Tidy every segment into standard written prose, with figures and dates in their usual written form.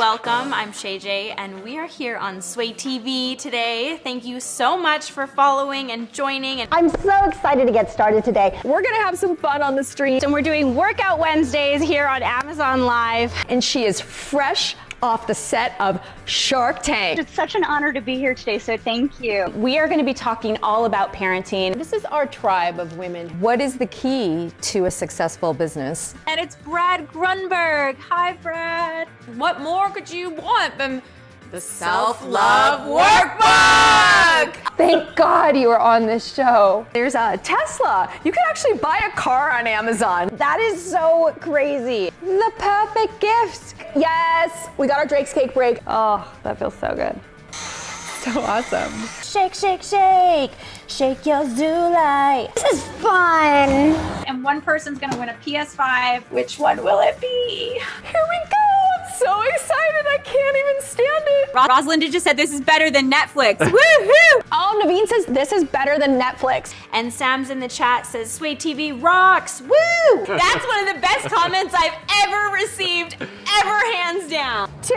welcome. I'm Shay J, and we are here on Sway TV today. Thank you so much for following and joining. And I'm so excited to get started today. We're gonna have some fun on the street. we're doing Workout Wednesdays here on Amazon Live. And she is fresh off the set of Shark Tank. It's such an honor to be here today, so thank you. We are going to be talking all about parenting. This is our tribe of women. What is the key to a successful business? And it's Brad Grunberg. Hi, Brad. What more could you want than the Self-Love Workbook? Thank God you are on this show. There's a Tesla. You can actually buy a car on Amazon. That is so crazy. The perfect gift. Yes, we got our Drake's Cake break. Oh, that feels so good. So awesome. Shake, shake, shake. Shake your Zulai. This is fun. And one person's gonna win a PS5. Which one will it be? Here we go. I'm so excited. I can't even stand it. Rosalind just said this is better than Netflix. Woohoo! Oh, Naveen says this is better than Netflix. And Sam's in the chat says Sway TV rocks. Woo! That's one of the best comments I've ever received, ever, hands down. 2,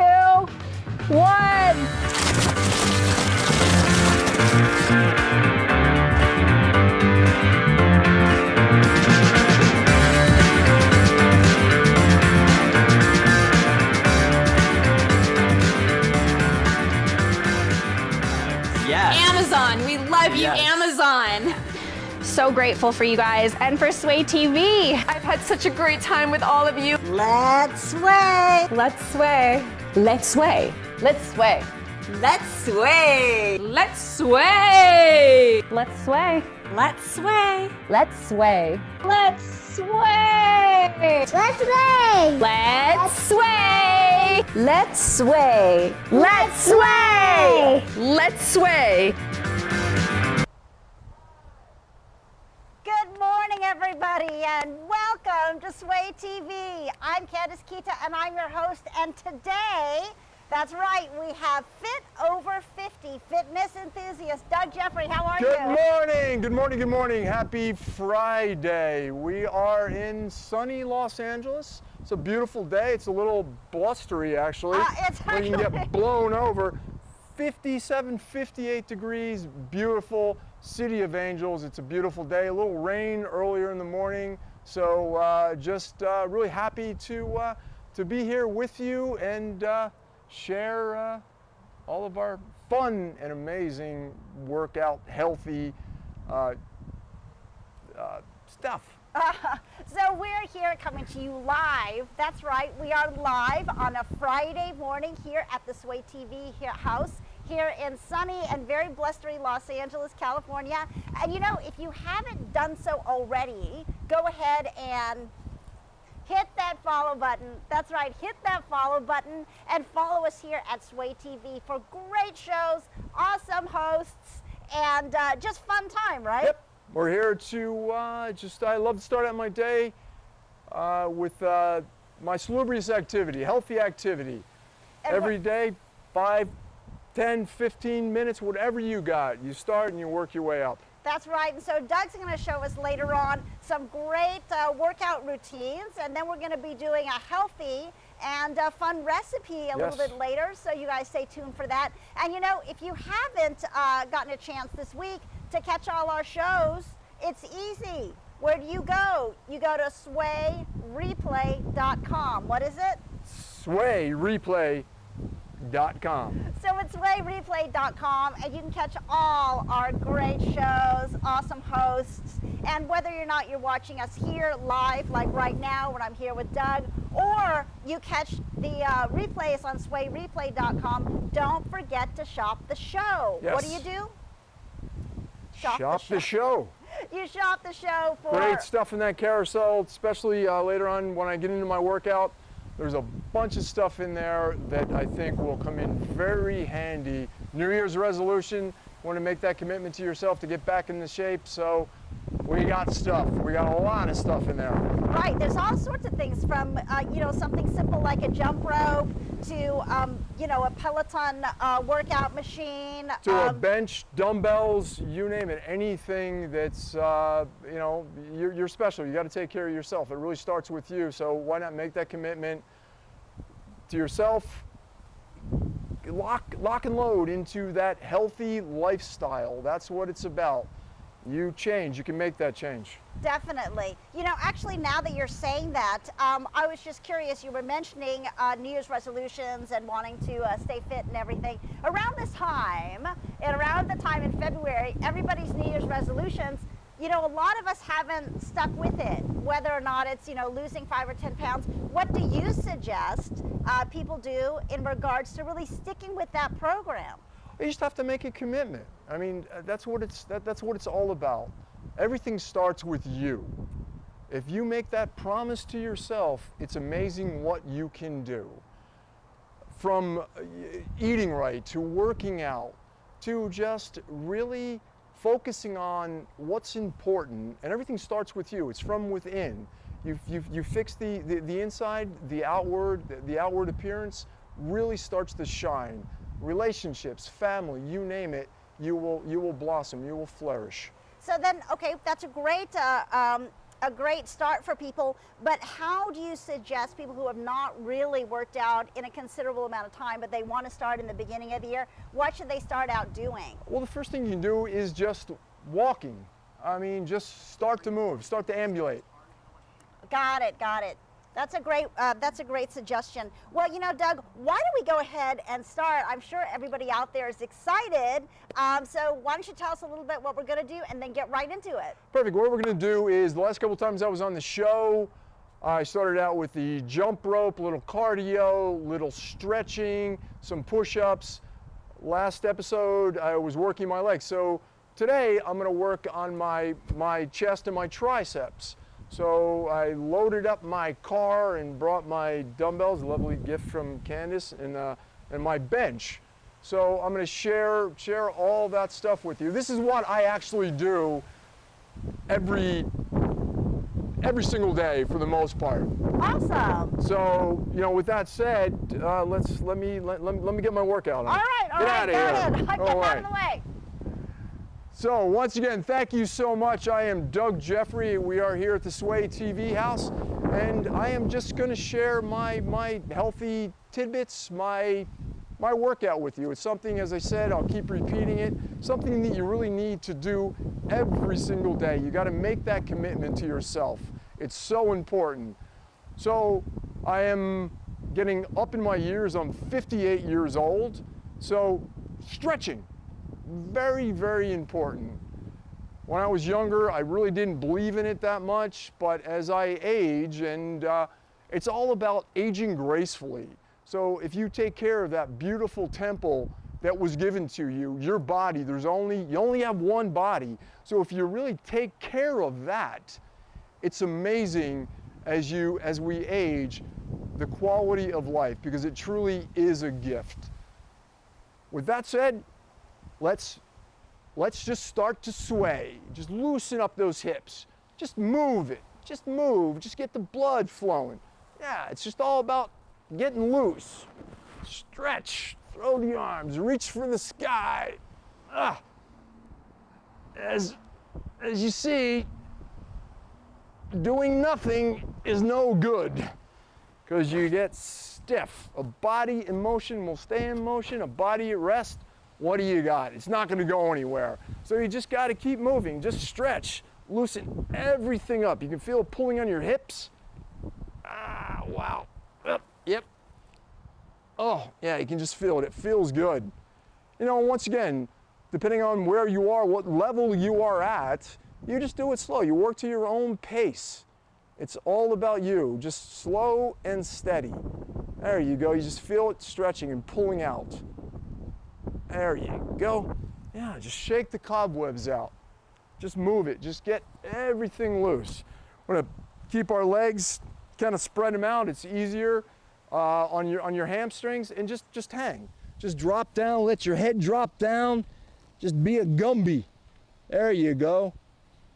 1. Amazon, we love you, Amazon. So grateful for you guys and for Sway TV. I've had such a great time with all of you. Let's sway. Let's sway. Let's sway. Let's sway. Let's sway. Let's sway. Let's sway. Let's sway. Let's sway. Let's sway! Let's sway. Let's sway. Let's sway. Let's sway. Let's sway. Good morning, everybody, and welcome to Sway TV. I'm Candace Kita, and I'm your host. And today, that's right, we have Fit Over 50 fitness enthusiast Doug Jeffrey. How are you? Good morning, good morning, good morning. Happy Friday. We are in sunny Los Angeles. It's a beautiful day. It's a little blustery, actually. It's where you can get blown over. 57, 58 degrees, beautiful. City of Angels. It's a beautiful day. A little rain earlier in the morning. So just really happy to be here with you and share all of our fun and amazing workout, healthy stuff. So we're here coming to you live. That's right, we are live on a Friday morning here at the Sway TV house here in sunny and very blustery Los Angeles, California. And you know, if you haven't done so already, go ahead and hit that follow button. That's right, hit that follow button and follow us here at Sway TV for great shows, awesome hosts, and just fun time, right? Yep. We're here to I love to start out my day with my salubrious activity, healthy activity. Every day, 5, 10, 15 minutes, whatever you got. You start and you work your way up. That's right, and so Doug's going to show us later on some great workout routines, and then we're going to be doing a healthy and fun recipe a little bit later, so you guys stay tuned for that. And you know, if you haven't gotten a chance this week to catch all our shows, it's easy. Where do you go? You go to swayreplay.com. What is it? Swayreplay.com. So it's swayreplay.com, and you can catch all our great shows, awesome hosts, and whether or not you're watching us here live, like right now when I'm here with Doug, or you catch the replays on swayreplay.com, don't forget to shop the show. Yes. What do? Shop the show. You shop the show for... Great stuff in that carousel, especially later on when I get into my workout. There's a bunch of stuff in there that I think will come in very handy. New Year's resolution, want to make that commitment to yourself to get back into shape, so we got stuff. We got a lot of stuff in there. Right, there's all sorts of things from, you know, something simple like a jump rope to, you know, a Peloton workout machine. To a bench, dumbbells, you name it, anything that's, you know, you're special. You got to take care of yourself. It really starts with you, so why not make that commitment to yourself lock and load into that healthy lifestyle. That's what it's about. You change, you can make that change. Definitely. You know, actually, now that you're saying that, I was just curious. You were mentioning New Year's resolutions and wanting to stay fit and everything. Around this time, and around the time in February, everybody's New Year's resolutions, you know, a lot of us haven't stuck with it, whether or not it's, you know, losing 5 or 10 pounds. What do you suggest people do in regards to really sticking with that program? You just have to make a commitment. I mean, that's what it's all about. Everything starts with you. If you make that promise to yourself, it's amazing what you can do. From eating right, to working out, to just really focusing on what's important, and everything starts with you. It's from within. You fix the inside, the outward appearance really starts to shine. Relationships, family, you name it, you will blossom, you will flourish. So then, okay, that's a great start for people, but how do you suggest people who have not really worked out in a considerable amount of time, but they want to start in the beginning of the year, what should they start out doing? Well, the first thing you can do is just walking. I mean, just start to move, start to ambulate. Got it, got it. That's a great suggestion. Well, you know, Doug, why don't we go ahead and start? I'm sure everybody out there is excited. So why don't you tell us a little bit what we're going to do and then get right into it? Perfect. What we're going to do is, the last couple times I was on the show, I started out with the jump rope, a little cardio, little stretching, some push-ups. Last episode, I was working my legs. So today, I'm going to work on my chest and my triceps. So I loaded up my car and brought my dumbbells, a lovely gift from Candace, and my bench. So I'm going to share all that stuff with you. This is what I actually do every single day for the most part. Awesome. So, you know, with that said, let me get my workout on. All right, go ahead. Get out of the way. So once again, thank you so much. I am Doug Jeffrey. We are here at the Sway TV house, and I am just going to share my healthy tidbits, my workout with you. It's something, as I said, I'll keep repeating it, something that you really need to do every single day. You got to make that commitment to yourself. It's so important. So I am getting up in my years. I'm 58 years old. So stretching. Very, very important. When I was younger, I really didn't believe in it that much, but as I age, and it's all about aging gracefully. So if you take care of that beautiful temple that was given to you, your body, you only have one body. So if you really take care of that, it's amazing as we age, the quality of life, because it truly is a gift. With that said, let's just start to sway. Just loosen up those hips. Just move it. Just move. Just get the blood flowing. Yeah, it's just all about getting loose. Stretch. Throw the arms. Reach for the sky. As you see, doing nothing is no good, because you get stiff. A body in motion will stay in motion. A body at rest, what do you got? It's not going to go anywhere. So you just got to keep moving. Just stretch, loosen everything up. You can feel it pulling on your hips. Wow. Yep. Oh, yeah, you can just feel it. It feels good. You know, once again, depending on where you are, what level you are at, you just do it slow. You work to your own pace. It's all about you. Just slow and steady. There you go. You just feel it stretching and pulling out. There you go. Yeah, just shake the cobwebs out. Just move it. Just get everything loose. We're gonna keep our legs, kind of spread them out. It's easier on your hamstrings, and just hang. Just drop down. Let your head drop down. Just be a Gumby. There you go.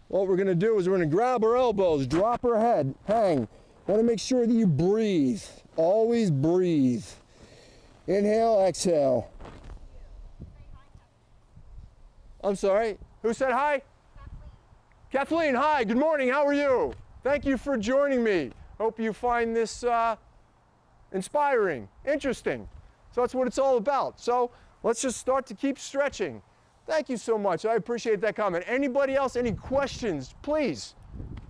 What we're gonna do is we're gonna grab our elbows, drop our head, hang. Want to make sure that you breathe. Always breathe. Inhale, exhale. I'm sorry, who said hi? Kathleen, hi, good morning, how are you? Thank you for joining me. Hope you find this inspiring, interesting. So that's what it's all about. So let's just start to keep stretching. Thank you so much. I appreciate that comment. Anybody else, any questions, please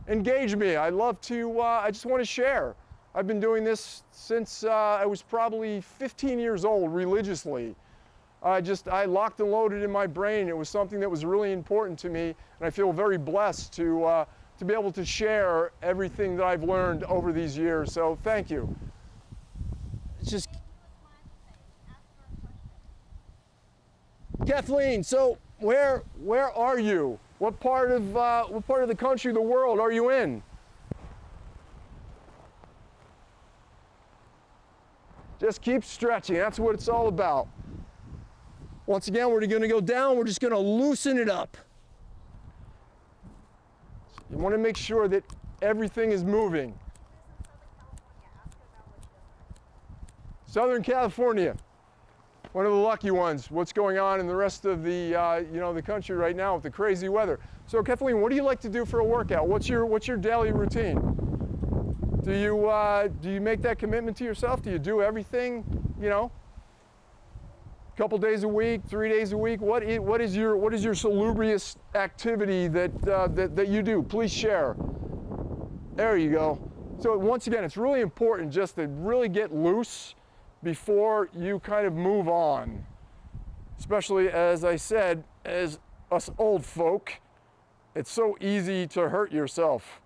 engage me. I love to, I just want to share. I've been doing this since I was probably 15 years old religiously. I locked and loaded in my brain. It was something that was really important to me, and I feel very blessed to be able to share everything that I've learned over these years. So thank you. It's just Kathleen, so where are you? What part of the country, the world are you in? Just keep stretching. That's what it's all about. Once again, we're going to go down. We're just going to loosen it up. You want to make sure that everything is moving. Southern California. One of the lucky ones. What's going on in the rest of the the country right now with the crazy weather? So Kathleen, what do you like to do for a workout? What's your daily routine? Do you make that commitment to yourself? Do you do everything? A couple days a week, 3 days a week? What is your salubrious activity that you do? Please share. There you go. So once again, it's really important just to really get loose before you kind of move on. Especially, as I said, as us old folk, it's so easy to hurt yourself.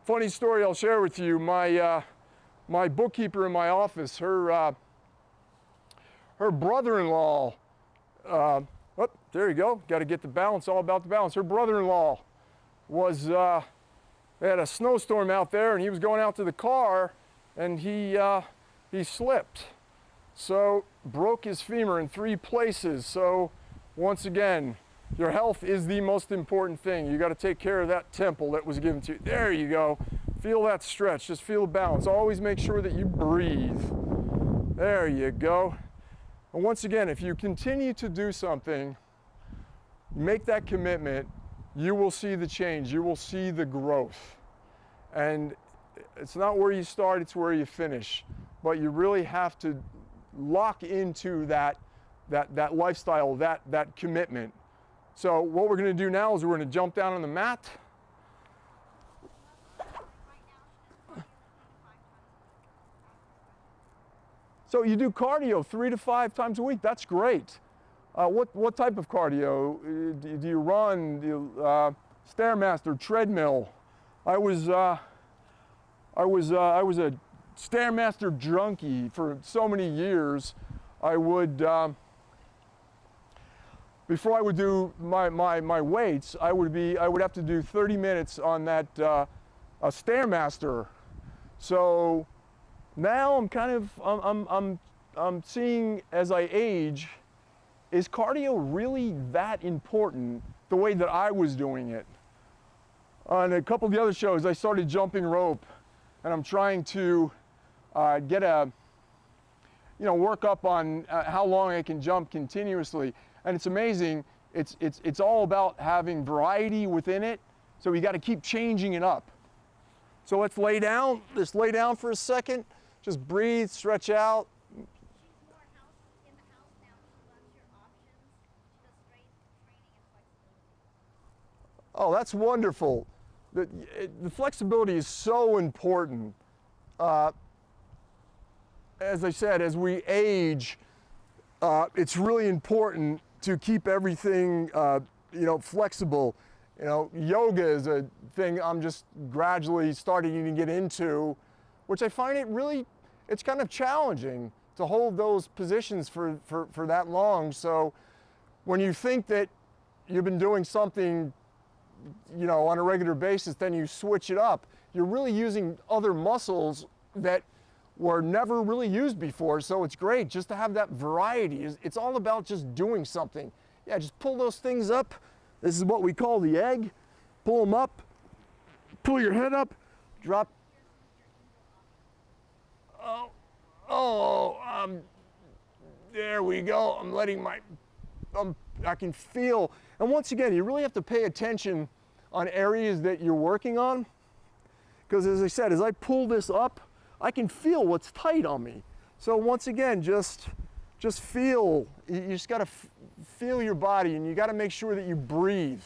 Funny story I'll share with you. My bookkeeper in my office, her brother-in-law, there you go, got to get the balance, all about the balance. Her brother-in-law was, they had a snowstorm out there, and he was going out to the car, and he slipped. So broke his femur in 3 places. So once again, your health is the most important thing. You got to take care of that temple that was given to you. There you go. Feel that stretch. Just feel the balance. Always make sure that you breathe. There you go. And once again, if you continue to do something, make that commitment, you will see the change. You will see the growth. And it's not where you start, it's where you finish. But you really have to lock into that lifestyle, that commitment. So what we're going to do now is we're going to jump down on the mat. So you do cardio 3 to 5 times a week. That's great. What type of cardio? Do you run? Do you, Stairmaster, treadmill? I was a Stairmaster junkie for so many years. I would, before I would do my weights, I would have to do 30 minutes on that a Stairmaster. So now I'm kind of I'm seeing as I age, is cardio really that important the way that I was doing it? On a couple of the other shows, I started jumping rope, and I'm trying to get work up on how long I can jump continuously. And it's amazing. It's all about having variety within it. So you got to keep changing it up. So let's lay down. Just lay down for a second. Just breathe, stretch out. Oh, that's wonderful. The flexibility is so important. As I said, as we age, it's really important to keep everything, flexible. Yoga is a thing I'm just gradually starting to get into, which I find it's kind of challenging to hold those positions for that long. So when you think that you've been doing something on a regular basis, then you switch it up. You're really using other muscles that were never really used before, so it's great just to have that variety. It's all about just doing something. Yeah, just pull those things up. This is what we call the egg. Pull them up, pull your head up, drop. There we go. I'm letting I can feel, and once again, you really have to pay attention on areas that you're working on, because as I said, as I pull this up, I can feel what's tight on me. So once again, just feel, you just gotta feel your body, and you gotta make sure that you breathe.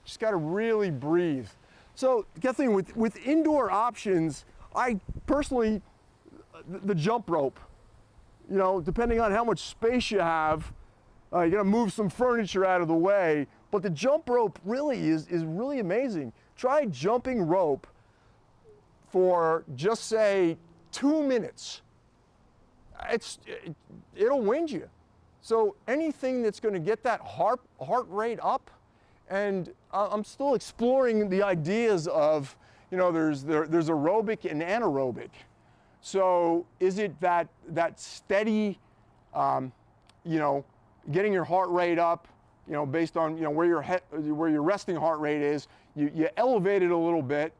Just gotta really breathe. So Kathleen, with indoor options, I personally, the jump rope, you know, depending on how much space you have, you gotta move some furniture out of the way, but the jump rope really is really amazing. Try jumping rope for just say 2 minutes. It'll wind you. So anything that's gonna get that heart rate up, and I'm still exploring the ideas of, you know, there's aerobic and anaerobic. So is it that steady, you know, getting your heart rate up, you know, based on, you know, where your resting heart rate is, you elevate it a little bit,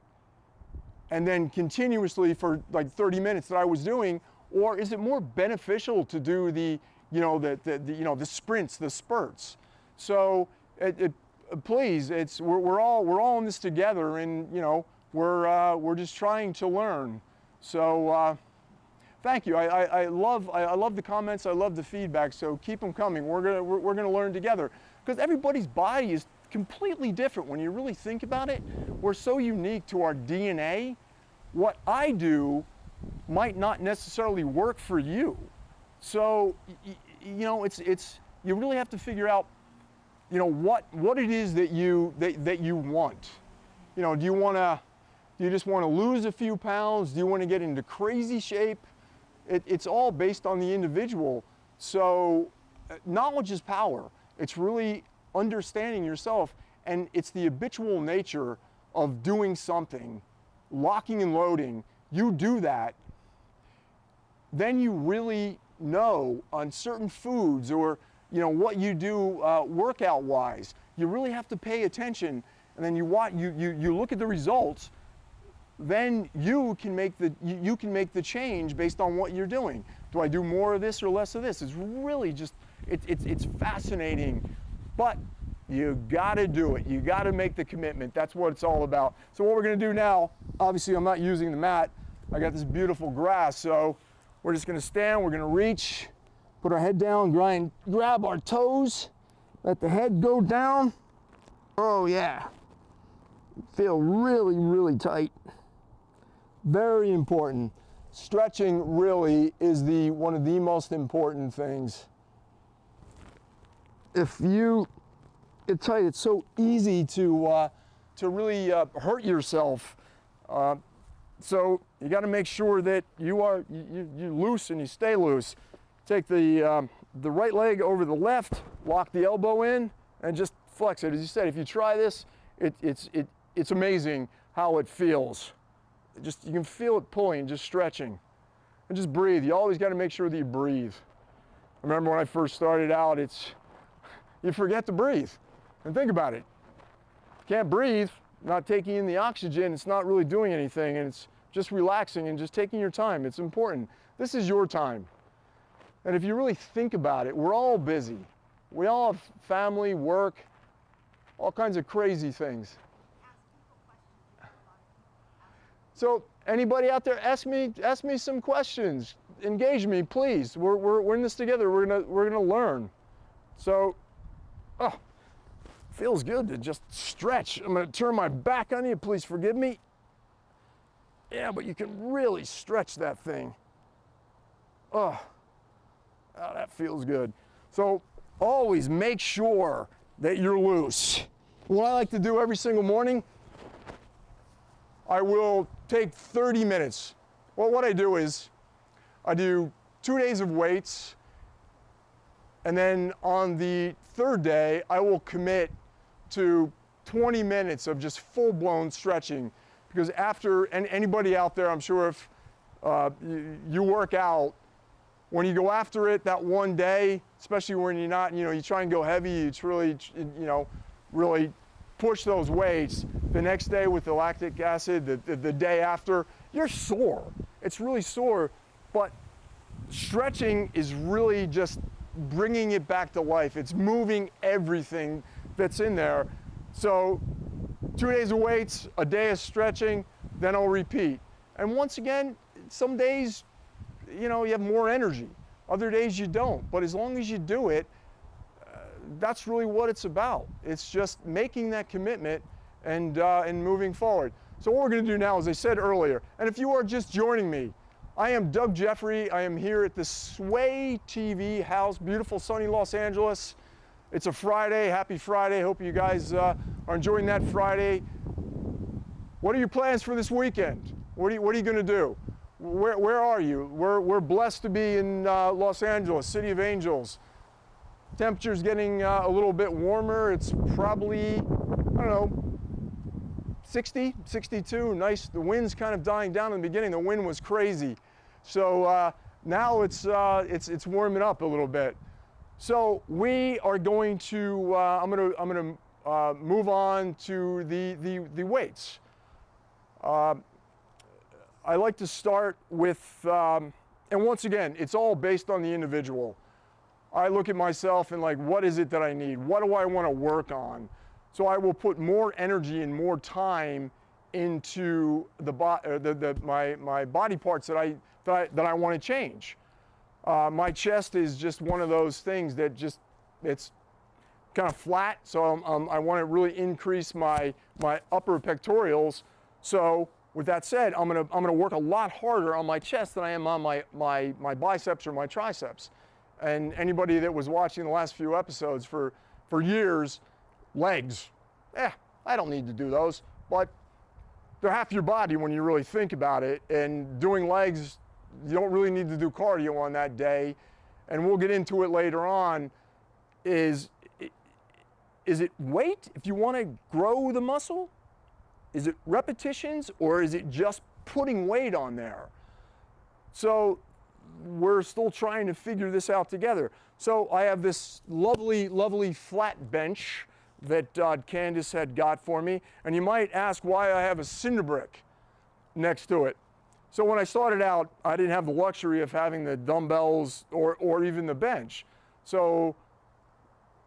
and then continuously for like 30 minutes that I was doing, or is it more beneficial to do the sprints, the spurts? So please, we're all in this together, and you know, we're just trying to learn. So thank you. I love the comments. I love the feedback. So keep them coming. We're gonna learn together, because everybody's body is completely different. When you really think about it, we're so unique to our DNA. What I do might not necessarily work for you. So you know, you really have to figure out, you know, what it is that you want. You know, do you just want to lose a few pounds? Do you want to get into crazy shape? It's all based on the individual. So knowledge is power. It's really understanding yourself, and it's the habitual nature of doing something, locking and loading. You do that, then you really know on certain foods, or you know what you do workout wise. You really have to pay attention, and then you look at the results. Then you can make the change based on what you're doing. Do I do more of this or less of this? It's really just it's fascinating, but you got to do it. You got to make the commitment. That's what it's all about. So what we're going to do now, obviously I'm not using the mat. I got this beautiful grass, so we're just going to stand. We're going to reach, put our head down, grab our toes, let the head go down. Oh yeah, feel really, really tight. Very important. Stretching really is one of the most important things. If you get tight, it's so easy to really hurt yourself. So you got to make sure that you're loose and you stay loose. Take the right leg over the left, lock the elbow in, and just flex it. As you said, if you try this, it's amazing how it feels. You can feel it pulling, just stretching. And just breathe. You always got to make sure that you breathe. I remember when I first started out, you forget to breathe. And think about it. You can't breathe, not taking in the oxygen, it's not really doing anything, and it's just relaxing and just taking your time. It's important. This is your time. And if you really think about it, we're all busy. We all have family, work, all kinds of crazy things. So anybody out there, ask me some questions. Engage me, please. We're in this together. We're gonna learn. So, feels good to just stretch. I'm gonna turn my back on you. Please forgive me. Yeah, but you can really stretch that thing. Oh, that feels good. So always make sure that you're loose. What I like to do every single morning, I will take 30 minutes. Well, what I do is I do 2 days of weights, and then on the third day, I will commit to 20 minutes of just full-blown stretching. Because after, and anybody out there, I'm sure if you work out, when you go after it that one day, especially when you're not, you try and go heavy, it's really, really push those weights. The next day with the lactic acid, the day after, you're sore. It's really sore, but stretching is really just bringing it back to life. It's moving everything that's in there. So 2 days of weights, a day of stretching, then I'll repeat. And once again, some days, you know, you have more energy. Other days you don't. But as long as you do it, that's really what it's about. It's just making that commitment and moving forward. So what we're going to do now, as I said earlier, and if you are just joining me, I am Doug Jeffrey. I am here at the Sway TV house, beautiful sunny Los Angeles. It's a Friday. Happy Friday. Hope you guys are enjoying that Friday. What are your plans for this weekend? What are you going to do? Where are you? We're blessed to be in Los Angeles, City of Angels. Temperature's getting a little bit warmer. It's probably, I don't know, 60, 62, nice. The wind's kind of dying down in the beginning. The wind was crazy. So now it's warming up a little bit. So we are going to, I'm gonna move on to the weights. I like to start with, and once again, it's all based on the individual. I look at myself and like, what is it that I need? What do I want to work on? So I will put more energy and more time into my body parts that I want to change. My chest is just one of those things that it's kind of flat. So I want to really increase my upper pectorals. So with that said, I'm gonna work a lot harder on my chest than I am on my biceps or my triceps. And anybody that was watching the last few episodes for years, legs, I don't need to do those, but they're half your body when you really think about it. And doing legs, you don't really need to do cardio on that day. And we'll get into it later on. Is it weight if you want to grow the muscle? Is it repetitions, or is it just putting weight on there? So we're still trying to figure this out together. So I have this lovely, lovely flat bench that Candace had got for me. And you might ask why I have a cinder brick next to it. So when I started out, I didn't have the luxury of having the dumbbells or even the bench. So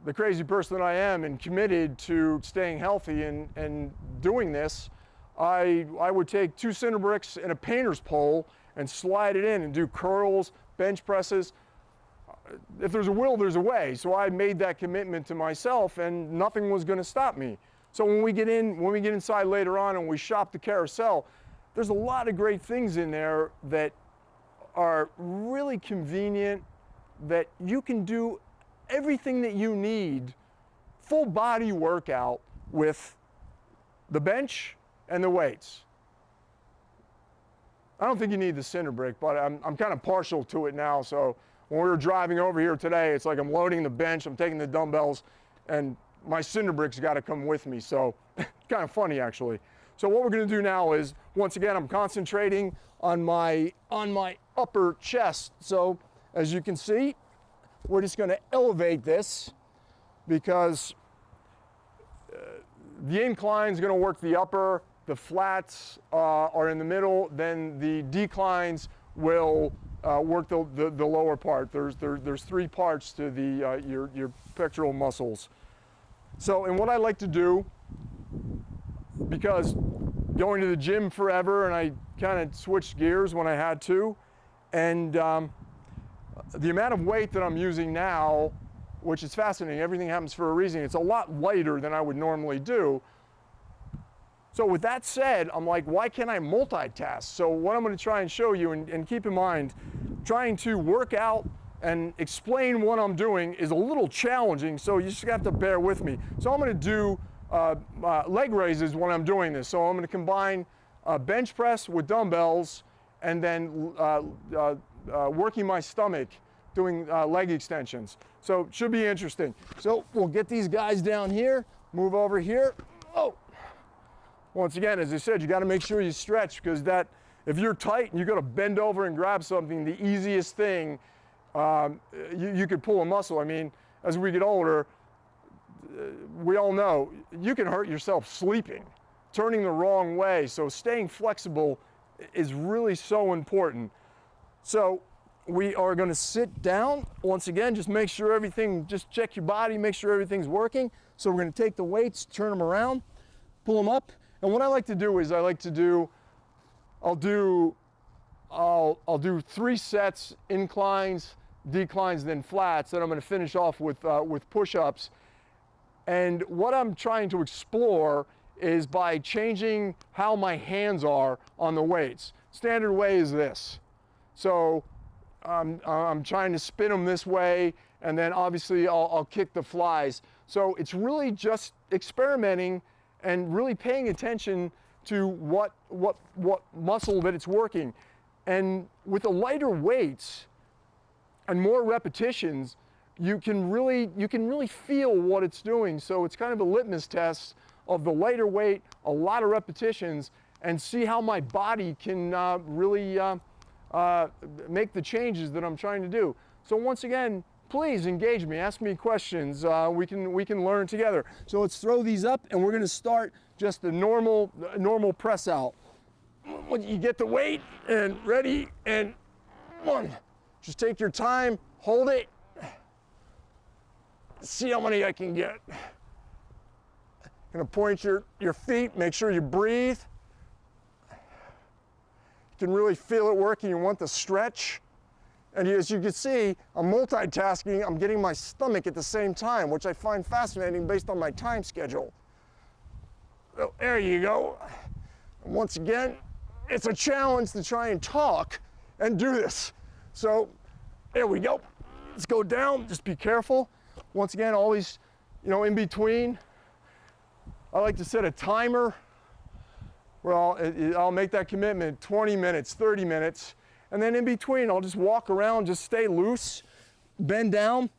the crazy person that I am and committed to staying healthy and doing this, I would take 2 cinder bricks and a painter's pole and slide it in and do curls, bench presses. If there's a will, there's a way. So I made that commitment to myself, and nothing was going to stop me. So when we get inside later on and we shop the carousel, there's a lot of great things in there that are really convenient, that you can do everything that you need, full body workout with the bench and the weights. I don't think you need the cinder brick, but I'm kind of partial to it now. So when we were driving over here today, it's like I'm loading the bench, I'm taking the dumbbells, and my cinder brick's got to come with me. So kind of funny actually. So what we're going to do now is, once again, I'm concentrating on my upper chest. So as you can see, we're just going to elevate this because the incline is going to work the upper, the flats are in the middle, then the declines will work the lower part. There's 3 parts to the your pectoral muscles. So, and what I like to do, because going to the gym forever, and I kind of switched gears when I had to, and the amount of weight that I'm using now, which is fascinating, everything happens for a reason, it's a lot lighter than I would normally do. So with that said, I'm like, why can't I multitask? So what I'm going to try and show you, and keep in mind, trying to work out and explain what I'm doing is a little challenging, so you just have to bear with me. So I'm going to do leg raises when I'm doing this. So I'm going to combine bench press with dumbbells, and then working my stomach, doing leg extensions. So it should be interesting. So we'll get these guys down here, move over here. Oh! Once again, as I said, you got to make sure you stretch, because if you're tight and you got to bend over and grab something, the easiest thing, you could pull a muscle. I mean, as we get older, we all know you can hurt yourself sleeping, turning the wrong way. So staying flexible is really so important. So we are going to sit down. Once again, just make sure just check your body, make sure everything's working. So we're going to take the weights, turn them around, pull them up. And what I like to do is I'll do I'll do 3 sets, inclines, declines, then flats. Then I'm going to finish off with push-ups. And what I'm trying to explore is by changing how my hands are on the weights. Standard way is this. So I'm trying to spin them this way, and then obviously I'll kick the flies. So it's really just experimenting and really paying attention to what muscle that it's working. And with the lighter weights and more repetitions, you can really feel what it's doing. So it's kind of a litmus test of the lighter weight, a lot of repetitions, and see how my body can really make the changes that I'm trying to do. So once again, please engage me, ask me questions. We can learn together. So let's throw these up, and we're going to start just the normal press out. When you get the weight and ready, and 1. Just take your time, hold it. See how many I can get. Gonna point your feet, make sure you breathe. You can really feel it working. You want the stretch. And as you can see, I'm multitasking. I'm getting my stomach at the same time, which I find fascinating based on my time schedule. So there you go. And once again, it's a challenge to try and talk and do this. So there we go. Let's go down, just be careful. Once again, always, in between, I like to set a timer where I'll make that commitment, 20 minutes, 30 minutes, and then in between, I'll just walk around, just stay loose, bend down,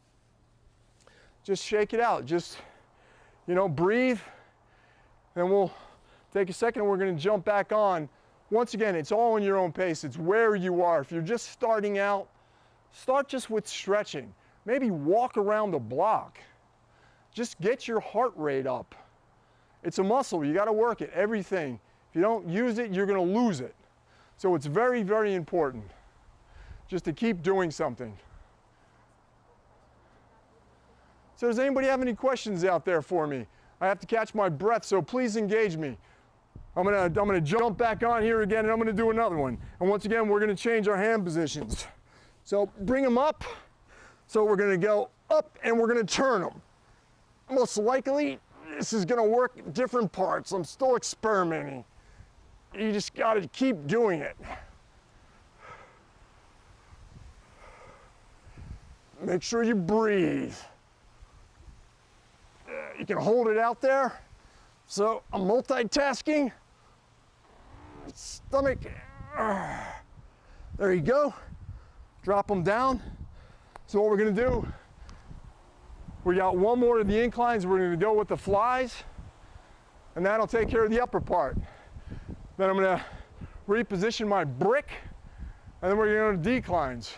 just shake it out, just, breathe, then we'll take a second and we're gonna jump back on. Once again, it's all in your own pace, it's where you are. If you're just starting out, start just with stretching. Maybe walk around the block. Just get your heart rate up. It's a muscle, you gotta work it, everything. If you don't use it, you're gonna lose it. So it's very, very important just to keep doing something. So does anybody have any questions out there for me? I have to catch my breath, so please engage me. I'm gonna jump back on here again, and I'm gonna do another one. And once again, we're gonna change our hand positions. So bring them up. So we're gonna go up and we're gonna turn them. Most likely, this is gonna work different parts. I'm still experimenting. You just gotta keep doing it. Make sure you breathe. You can hold it out there. So I'm multitasking. Stomach. There you go. Drop them down. So what we're gonna do, we got one more of the inclines, we're gonna go with the flies, and that'll take care of the upper part. Then I'm gonna reposition my brick, and then we're gonna go to declines.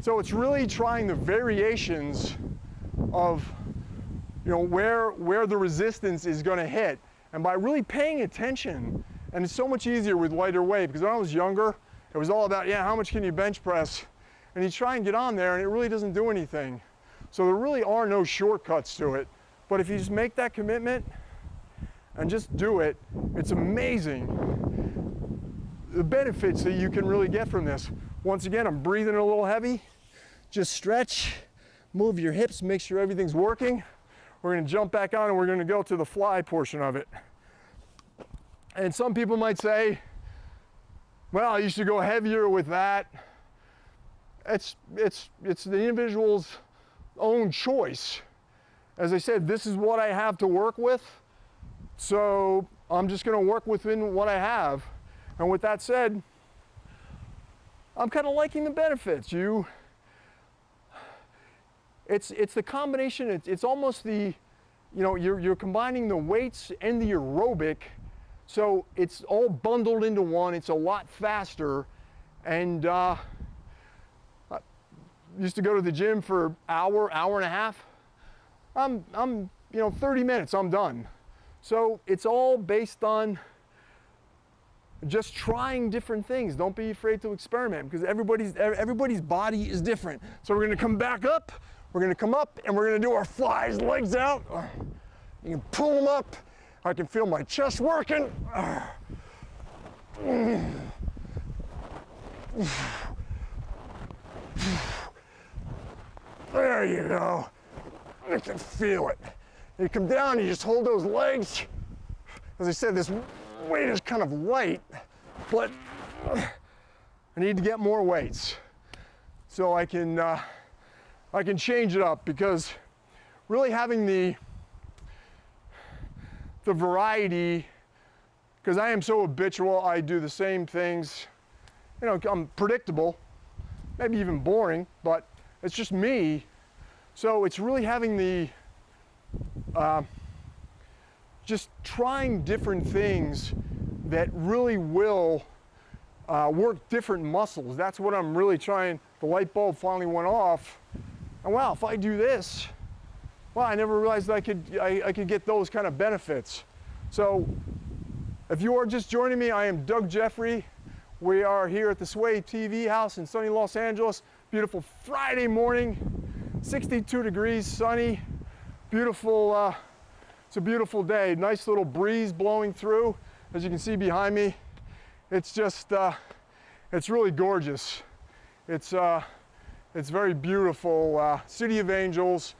So it's really trying the variations of where the resistance is gonna hit. And by really paying attention, and it's so much easier with lighter weight, because when I was younger, it was all about, how much can you bench press? And you try and get on there and it really doesn't do anything. So there really are no shortcuts to it. But if you just make that commitment and just do it, it's amazing the benefits that you can really get from this. Once again, I'm breathing a little heavy. Just stretch, move your hips, make sure everything's working. We're gonna jump back on and we're gonna go to the fly portion of it. And some people might say, well, you should go heavier with that. It's the individual's own choice. As I said, this is what I have to work with, so I'm just gonna work within what I have. And with that said, I'm kind of liking the benefits. It's the combination, it's almost the, you're combining the weights and the aerobic, so it's all bundled into one. It's a lot faster, and I used to go to the gym for an hour and a half. I'm 30 minutes, I'm done. So it's all based on just trying different things. Don't be afraid to experiment, because everybody's body is different. So we're gonna come back up, we're gonna come up, and we're gonna do our flies, legs out. You can pull them up. I can feel my chest working. There you go. I can feel it. You come down, you just hold those legs. As I said, this weight is kind of light, but I need to get more weights so I can change it up, because really having the variety, because I am so habitual, I do the same things. You know, I'm predictable, maybe even boring, but it's just me. So it's really having the, just trying different things that really will work different muscles. That's what I'm really trying. The light bulb finally went off. And wow, if I do this, well, I never realized I could get those kind of benefits. So if you are just joining me, I am Doug Jeffrey. We are here at the Sway TV house in sunny Los Angeles. Beautiful Friday morning, 62 degrees, sunny, beautiful. It's a beautiful day. Nice little breeze blowing through. As you can see behind me, it's just, it's really gorgeous. It's very beautiful. City of Angels.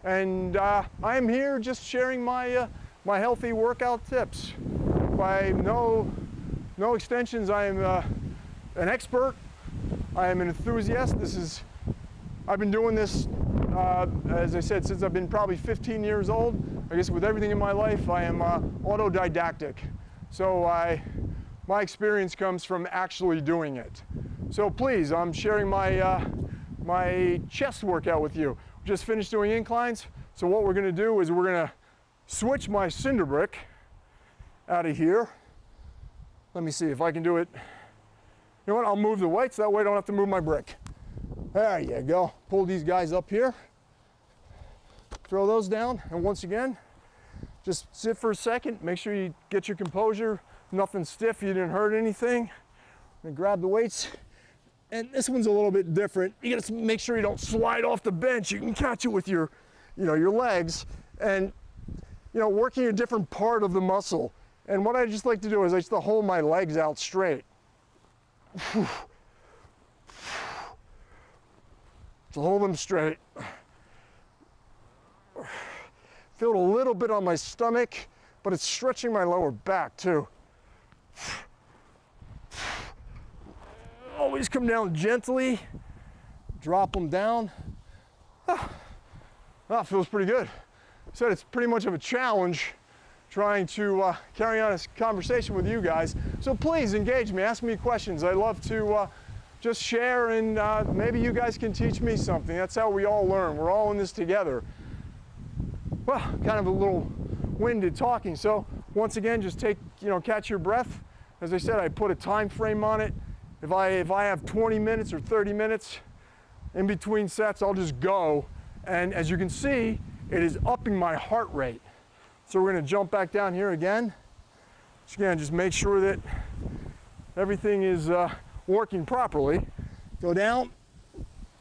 And I'm here just sharing my, my healthy workout tips. By no extensions, I am an expert. I am an enthusiast. I've been doing this, as I said, since I've been probably 15 years old. I guess with everything in my life, I am autodidactic. So my experience comes from actually doing it. So please, I'm sharing my, my chest workout with you. Just finished doing inclines. So what we're gonna do is we're gonna switch my cinder brick out of here. Let me see if I can do it. You know what, I'll move the weights, that way I don't have to move my brick. There you go. Pull these guys up here. Throw those down, and once again, just sit for a second, make sure you get your composure, nothing stiff, you didn't hurt anything. And grab the weights. And this one's a little bit different. You gotta make sure you don't slide off the bench. You can catch it with your, you know, your legs, and you know, working a different part of the muscle. And what I just like to do is I just hold my legs out straight. So hold them straight. Feel it a little bit on my stomach, but it's stretching my lower back too. Always come down gently, drop them down. That feels pretty good. I said it's pretty much of a challenge trying to carry on a conversation with you guys. So please engage me, ask me questions. I love to just share, and maybe you guys can teach me something. That's how we all learn. We're all in this together. Well, kind of a little winded talking. So once again, just take, catch your breath. As I said, I put a time frame on it. If I have 20 minutes or 30 minutes in between sets, I'll just go. And as you can see, it is upping my heart rate. So we're gonna jump back down here again. So again, just make sure that everything is working properly. Go down,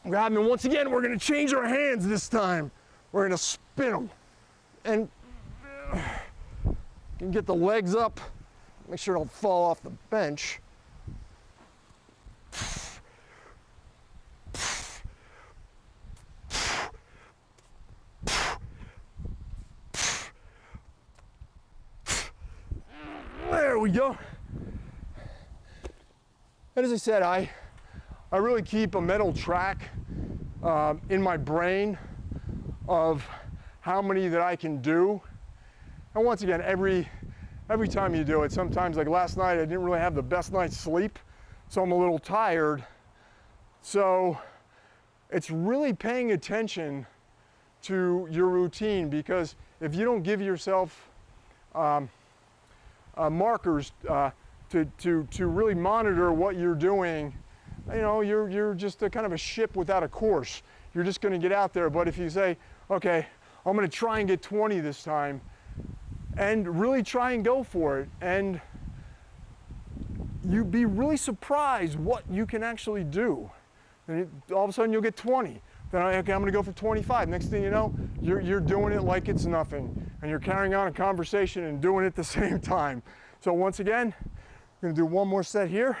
grab them, and once again, we're gonna change our hands this time. We're gonna spin them. And you can get the legs up, make sure it don't fall off the bench. There we go. And as I said, I really keep a mental track in my brain of how many that I can do. And once again, every time you do it, sometimes like last night, I didn't really have the best night's sleep, so I'm a little tired. So it's really paying attention to your routine, because if you don't give yourself markers to really monitor what you're doing, you're just a kind of a ship without a course. You're just going to get out there. But if you say, okay, I'm going to try and get 20 this time, and really try and go for it, and you'd be really surprised what you can actually do. And all of a sudden you'll get 20. Then okay, I'm going to go for 25. Next thing you know, you're doing it like it's nothing, and you're carrying on a conversation and doing it at the same time. So once again, I'm going to do one more set here.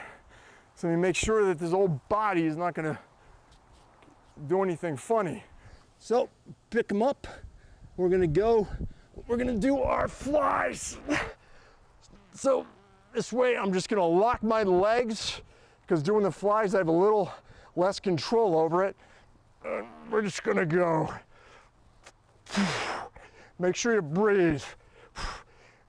So let me make sure that this old body is not gonna do anything funny. So pick them up. We're gonna do our flies. So this way I'm just gonna lock my legs, because doing the flies I have a little less control over it. We're just gonna go. Make sure you breathe.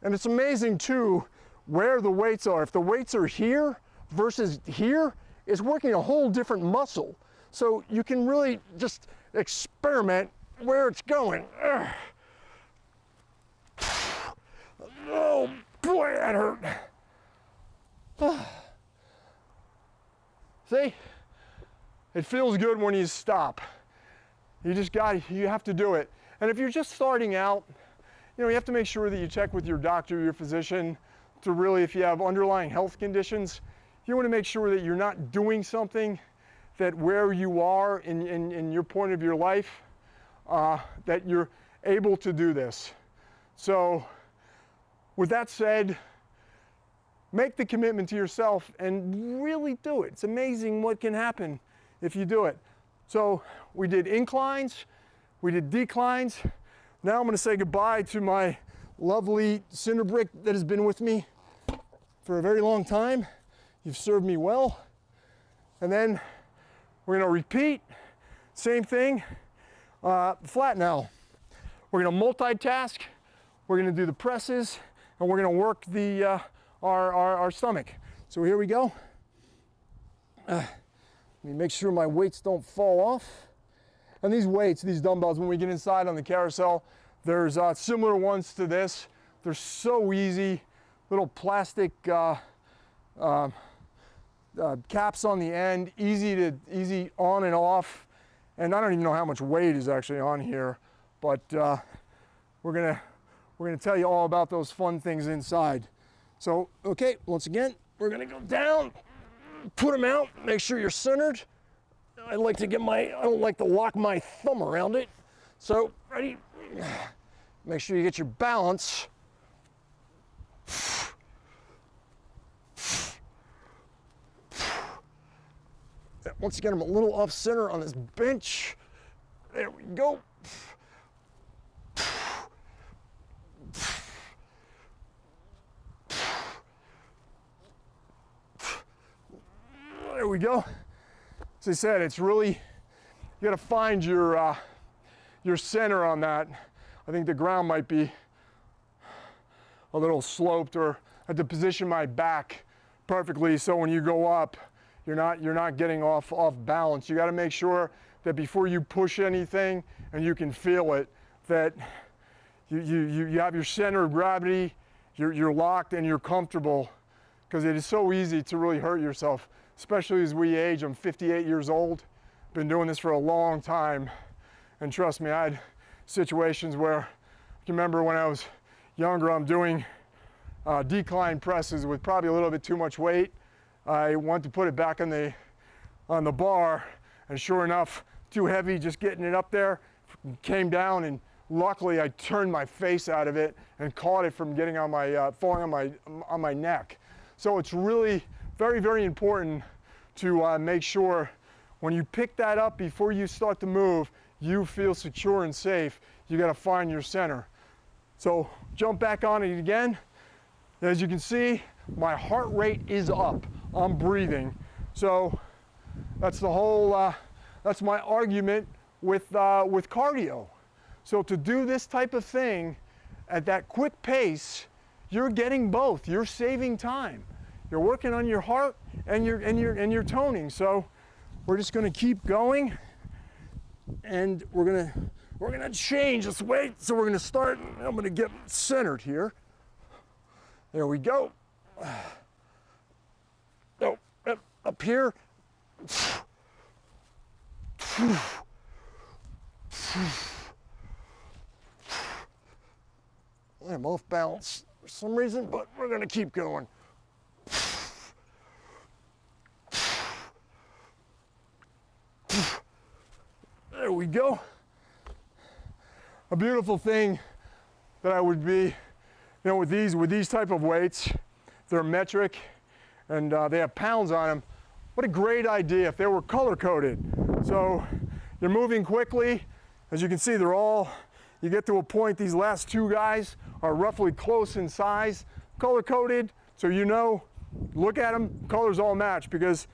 And it's amazing too where the weights are. If the weights are here versus here, it's working a whole different muscle. So you can really just experiment where it's going. Oh boy, that hurt. See? It feels good when you stop. You have to do it. And if you're just starting out, you have to make sure that you check with your doctor, your physician, to really, if you have underlying health conditions, you want to make sure that you're not doing something that where you are in your point of your life, that you're able to do this. So with that said, make the commitment to yourself and really do it. It's amazing what can happen if you do it. So we did inclines, we did declines. Now I'm going to say goodbye to my lovely cinder brick that has been with me for a very long time. You've served me well. And then we're going to repeat, same thing, flat now. We're going to multitask, we're going to do the presses, and we're going to work the our stomach. So here we go. Let me make sure my weights don't fall off. And these weights, these dumbbells, when we get inside on the carousel, there's similar ones to this. They're so easy, little plastic caps on the end, easy on and off. And I don't even know how much weight is actually on here, but we're gonna tell you all about those fun things inside. So, okay, once again, we're gonna go down, put them out, make sure you're centered. I don't like to lock my thumb around it. So, ready? Make sure you get your balance. Once again, I'm a little off center on this bench. There we go. There we go. As I said, it's really, you gotta find your center on that. I think the ground might be a little sloped, or I have to position my back perfectly so when you go up, you're not getting off balance. You gotta make sure that before you push anything, and you can feel it, that you have your center of gravity, you're locked and you're comfortable, because it is so easy to really hurt yourself, especially as we age. I'm 58 years old, been doing this for a long time, and trust me, I had situations where, I can remember when I was younger, I'm doing decline presses with probably a little bit too much weight. I went to put it back on the bar, and sure enough, too heavy, just getting it up there, came down, and luckily I turned my face out of it and caught it from getting on my falling on my neck. So it's really very, very important to make sure when you pick that up before you start to move, you feel secure and safe. You got to find your center. So jump back on it again. As you can see, my heart rate is up. I'm breathing. So that's the whole, that's my argument with cardio. So to do this type of thing at that quick pace, you're getting both. You're saving time. You're working on your heart and your toning. So we're just going to keep going, and we're gonna change this weight. So we're going to start. I'm going to get centered here. There we go. Oh, up here. I'm off balance for some reason, but we're going to keep going. There we go. A beautiful thing that I would be, with these type of weights, they're metric, and they have pounds on them. what a great idea if they were color-coded. So you're moving quickly. As you can see, you get to a point, these last two guys are roughly close in size, color-coded, so you know, look at them, colors all match, because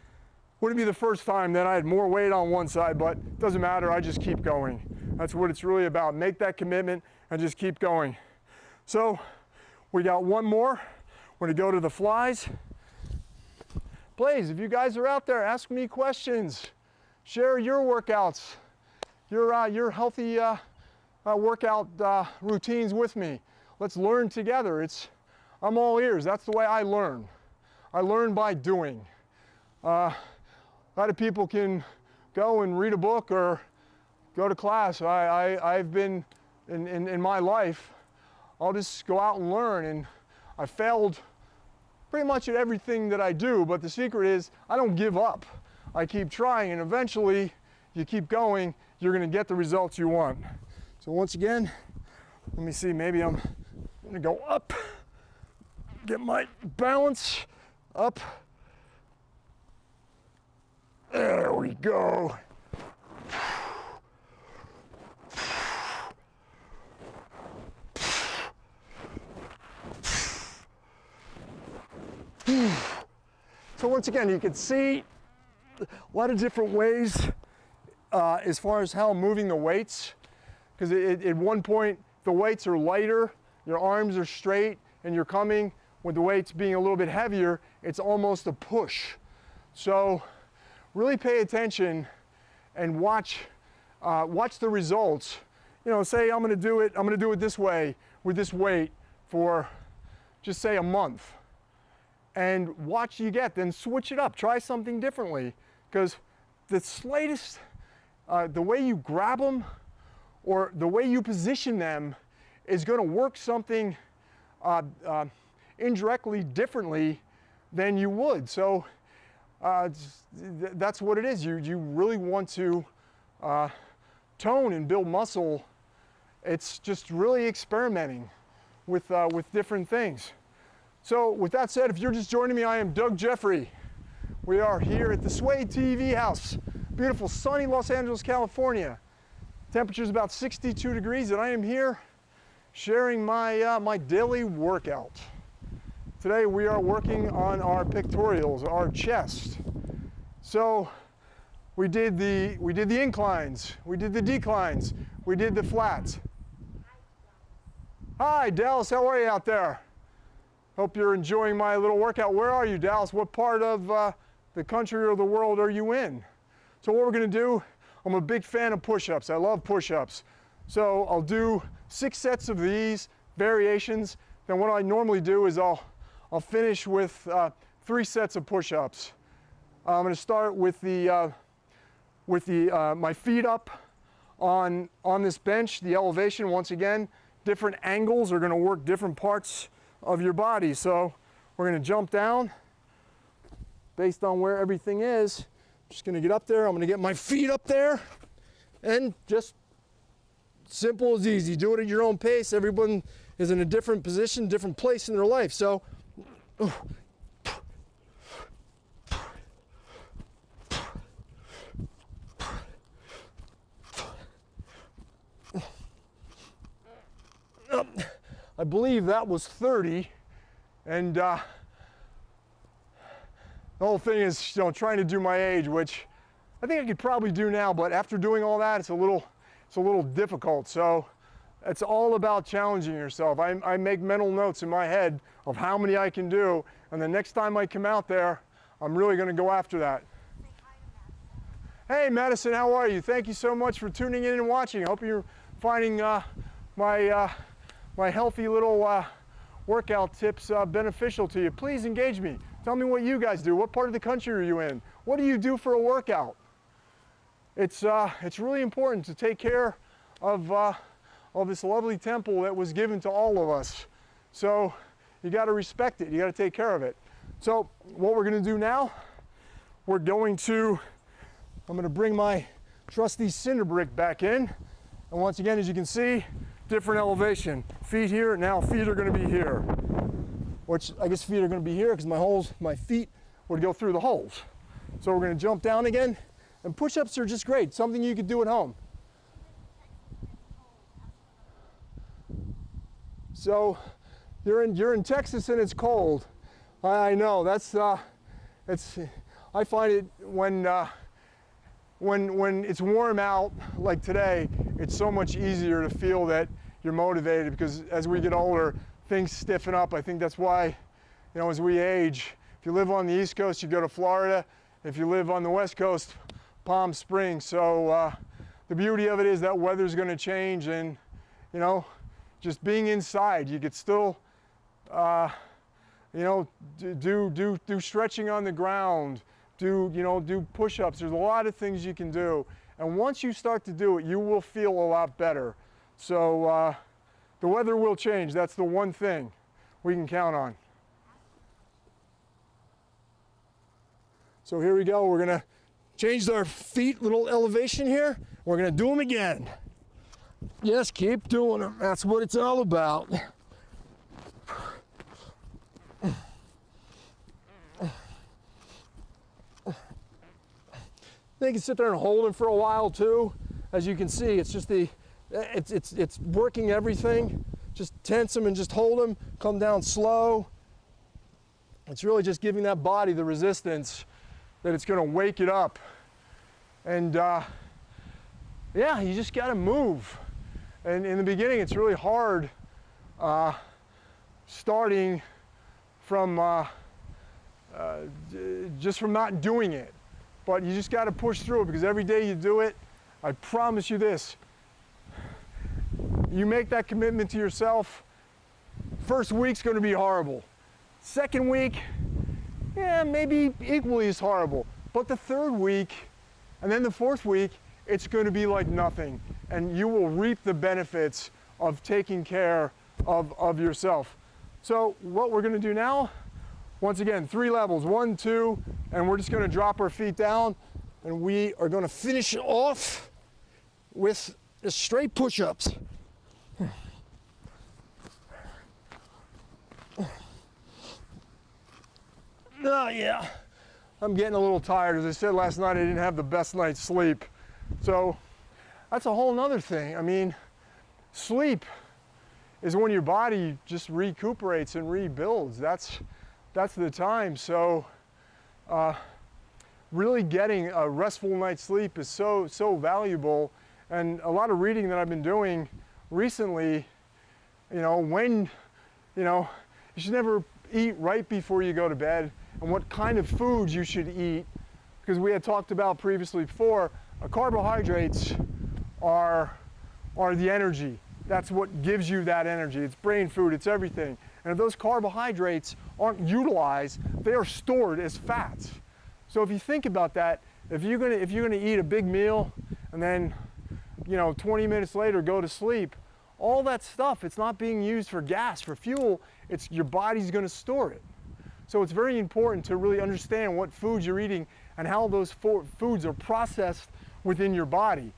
wouldn't be the first time that I had more weight on one side, but it doesn't matter, I just keep going. That's what it's really about. Make that commitment and just keep going. So we got one more. We're gonna go to the flies. Please, if you guys are out there, ask me questions. Share your workouts, your healthy workout routines with me. Let's learn together. I'm all ears. That's the way I learn. I learn by doing. A lot of people can go and read a book or go to class. I've been, in my life, I'll just go out and learn, and I failed pretty much at everything that I do, but the secret is I don't give up. I keep trying, and eventually you keep going, you're gonna get the results you want. So once again, let me see, maybe I'm gonna go up, get my balance up. There we go. So once again, you can see a lot of different ways as far as how I'm moving the weights, because at one point the weights are lighter, your arms are straight, and you're coming with the weights being a little bit heavier, it's almost a push. So really pay attention and watch the results. You know, say I'm gonna do it this way with this weight for just say a month, and watch you get, then switch it up, try something differently, because the slightest, the way you grab them or the way you position them is gonna work something indirectly differently than you would. So that's what it is. You really want to tone and build muscle. It's just really experimenting with different things. So with that said, if you're just joining me, I am Doug Jeffrey. We are here at the Sway TV house, beautiful sunny Los Angeles, California. Temperature's about 62 degrees, and I am here sharing my, my daily workout. Today we are working on our pectorials, our chest. So we did the inclines, we did the declines, we did the flats. Hi Dallas, how are you out there? Hope you're enjoying my little workout. Where are you, Dallas? What part of the country or the world are you in? So what we're gonna do, I'm a big fan of push-ups. I love push-ups. So I'll do 6 sets of these variations. Then what I normally do is I'll finish with 3 sets of push-ups. I'm gonna start with my feet up on this bench, the elevation. Once again, different angles are gonna work different parts of your body. So we're gonna jump down based on where everything is. I'm just gonna get up there, I'm gonna get my feet up there, and just simple as easy. Do it at your own pace. Everyone is in a different position, different place in their life. So I believe that was 30, and the whole thing is, you know, trying to do my age, which I think I could probably do now, but after doing all that, it's a little difficult. So it's all about challenging yourself. I make mental notes in my head of how many I can do, and the next time I come out there, I'm really going to go after that. Hey Madison, how are you? Thank you so much for tuning in and watching. I hope you're finding my healthy little workout tips beneficial to you. Please engage me. Tell me what you guys do. What part of the country are you in? What do you do for a workout? It's really important to take care of this lovely temple that was given to all of us. So you got to respect it. You got to take care of it. So what we're going to do now, I'm going to bring my trusty cinder brick back in. And once again, as you can see, different elevation. Feet here, now feet are going to be here. Which I guess feet are going to be here because my feet would go through the holes. So we're gonna jump down again, and push-ups are just great, something you could do at home. So you're in Texas and it's cold. I know, that's, I find it when it's warm out like today, it's so much easier to feel that you're motivated, because as we get older, things stiffen up. I think that's why, you know, as we age, if you live on the East Coast, you go to Florida. If you live on the West Coast, Palm Springs. So the beauty of it is that weather's going to change, and, you know, just being inside, you could still, you know, do stretching on the ground, do push-ups. There's a lot of things you can do, and once you start to do it, you will feel a lot better. So the weather will change. That's the one thing we can count on. So here we go. We're gonna change our feet, little elevation here. We're gonna do them again. Yes, keep doing them. That's what it's all about. They can sit there and hold them for a while too. As you can see, it's just it's working everything. Just tense them and just hold them. Come down slow. It's really just giving that body the resistance that it's going to wake it up. And yeah, you just got to move. And in the beginning, it's really hard starting from just from not doing it. But you just got to push through it, because every day you do it, I promise you this, you make that commitment to yourself, first week's going to be horrible. Second week, yeah, maybe equally as horrible. But the third week, and then the fourth week, it's going to be like nothing. And you will reap the benefits of taking care of yourself. So what we're going to do now, once again, 3 levels, 1, 2, and we're just going to drop our feet down, and we are going to finish it off with the straight push-ups. Oh yeah, I'm getting a little tired. As I said last night, I didn't have the best night's sleep. So that's a whole nother thing. I mean, sleep is when your body just recuperates and rebuilds. That's the time. So really getting a restful night's sleep is so valuable. And a lot of reading that I've been doing recently, you know, you should never eat right before you go to bed, and what kind of foods you should eat, because we had talked about previously before, carbohydrates are the energy. That's what gives you that energy. It's brain food, it's everything. And if those carbohydrates aren't utilized, they are stored as fats. So if you think about that, if you're gonna eat a big meal and then, 20 minutes later go to sleep, all that stuff, it's not being used for gas, for fuel, it's your body's gonna store it. So it's very important to really understand what foods you're eating and how those foods are processed within your body.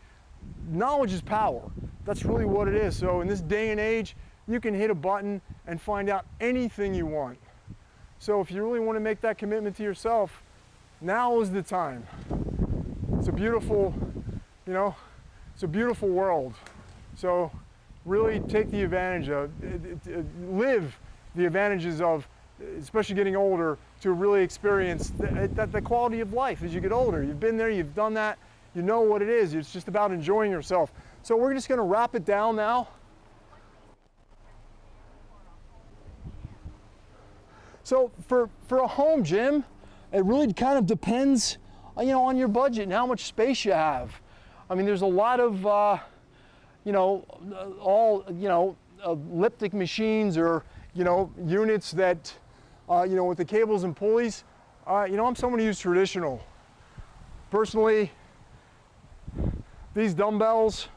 Knowledge is power. That's really what it is. So in this day and age, you can hit a button and find out anything you want. So if you really want to make that commitment to yourself, now is the time. It's a beautiful, it's a beautiful world. So really take the advantage of, live the advantages of, especially getting older, to really experience the quality of life as you get older. You've been there, you've done that, you know what it is. It's just about enjoying yourself. So we're just gonna wrap it down now. So for a home gym, it really kind of depends, on your budget and how much space you have. I mean, there's a lot of, elliptic machines or, units that, with the cables and pulleys. I'm someone who uses traditional. Personally, these dumbbells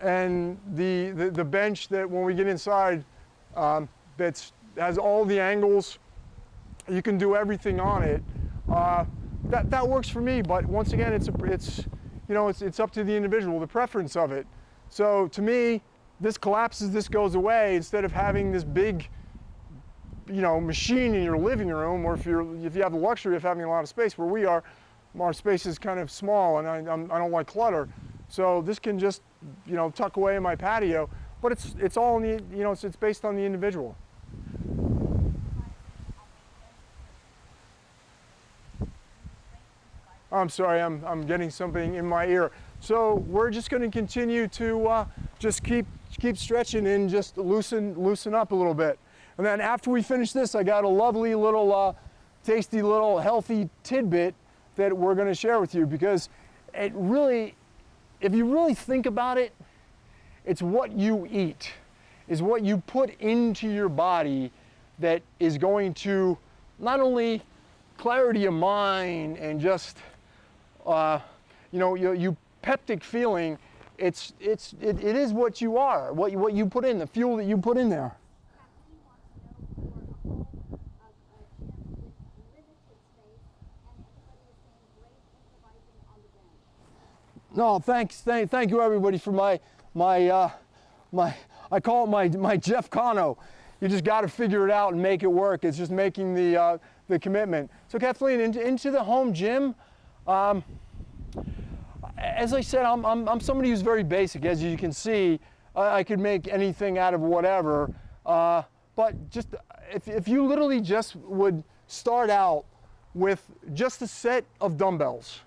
and the bench that when we get inside, that has all the angles, you can do everything on it. That works for me, but once again, it's up to the individual, the preference of it. So to me, this collapses, this goes away, instead of having this big, machine in your living room, or if you have the luxury of having a lot of space where we are, our space is kind of small, and I don't like clutter. So this can just, you know, tuck away in my patio, but it's all in the, you know, it's based on the individual. I'm sorry, I'm getting something in my ear. So we're just going to continue to just keep stretching and just loosen up a little bit. And then after we finish this, I got a lovely little, tasty little healthy tidbit that we're going to share with you, because it really, if you really think about it, it's what you eat, is what you put into your body that is going to not only clarity of mind and just, you know, you peptic feeling, it is what you are, what you put in, the fuel that you put in there. No, thanks, thank you everybody for my I call it my Jeff Cano. You just got to figure it out and make it work. It's just making the commitment. So Kathleen, into the home gym. As I said, I'm somebody who's very basic. As you can see, I could make anything out of whatever. But just if you literally just would start out with just a set of dumbbells,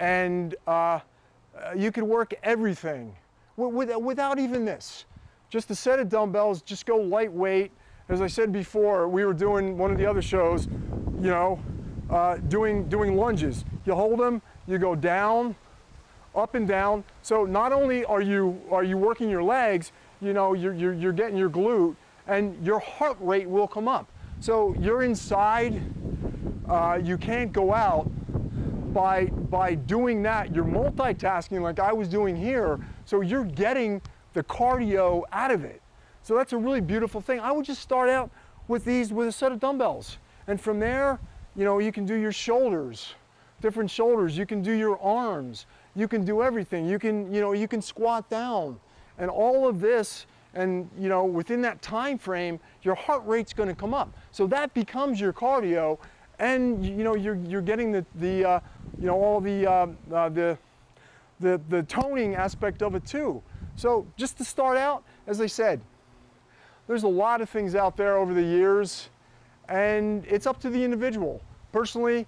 and you could work everything without even this. Just a set of dumbbells, just go lightweight. As I said before, we were doing one of the other shows, you know, doing lunges. You hold them, you go down, up and down. So not only are you working your legs, you know, you're getting your glute, and your heart rate will come up. So you're inside, you can't go out. By doing that, you're multitasking like I was doing here, so you're getting the cardio out of it. So that's a really beautiful thing. I would just start out with a set of dumbbells, and from there, you know, you can do your shoulders, different shoulders. You can do your arms. You can do everything. You can squat down, and all of this. And you know, within that time frame, your heart rate's going to come up. So that becomes your cardio, and you know, you're getting the you know, all the toning aspect of it too. So just to start out, as I said, there's a lot of things out there over the years, and it's up to the individual. Personally,